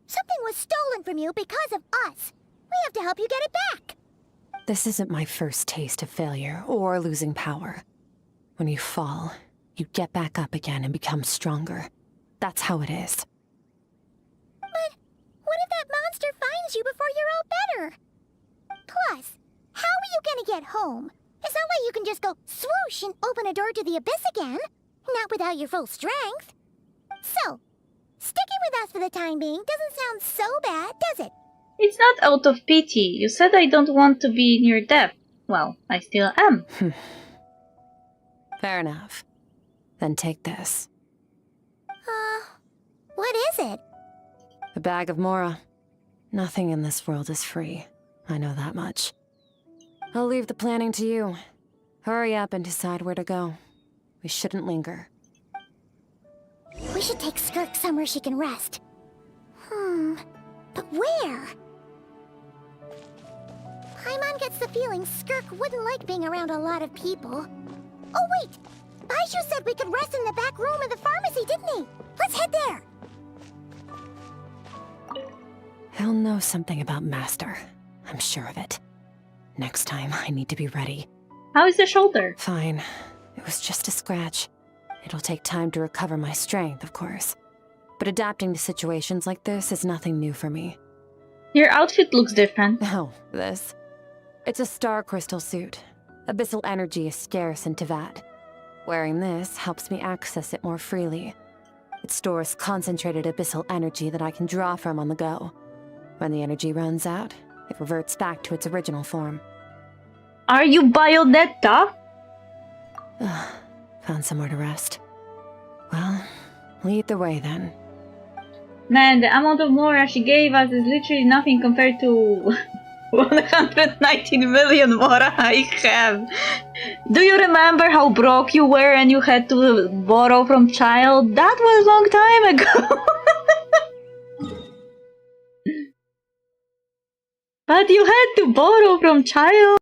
Something was stolen from you because of us! We have to help you get it back! This isn't my first taste of failure or losing power. When you fall, you get back up again and become stronger. That's how it is. But what if that monster finds you before you're all better? Plus, how are you gonna get home? It's not like you can just go swoosh and open a door to the abyss again. Not without your full strength. So, sticking with us for the time being doesn't sound so bad, does it? It's not out of pity. You said I don't want to be in your debt. Well, I still am. Fair enough. Then take this. What is it? A bag of Mora. Nothing in this world is free. I know that much. I'll leave the planning to you. Hurry up and decide where to go. We shouldn't linger. We should take Skirk somewhere she can rest. But where? Paimon gets the feeling Skirk wouldn't like being around a lot of people. Oh wait! Baiju said we could rest in the back room of the pharmacy, didn't he? Let's head there! He'll know something about Master. I'm sure of it. Next time, I need to be ready. How is the shoulder? Fine. It was just a scratch. It'll take time to recover my strength, of course. But adapting to situations like this is nothing new for me. Your outfit looks different. Oh, this? It's a star crystal suit. Abyssal energy is scarce in Teyvat. Wearing this helps me access it more freely. It stores concentrated abyssal energy that I can draw from on the go. When the energy runs out, it reverts back to its original form. Are you Bayonetta? Found somewhere to rest. Well, lead the way then. Man, the amount of Mora she gave us is literally nothing compared to 119 million Mora I have. Do you remember how broke you were and you had to borrow from child? That was a long time ago. But you had to borrow from child.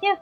Yeah.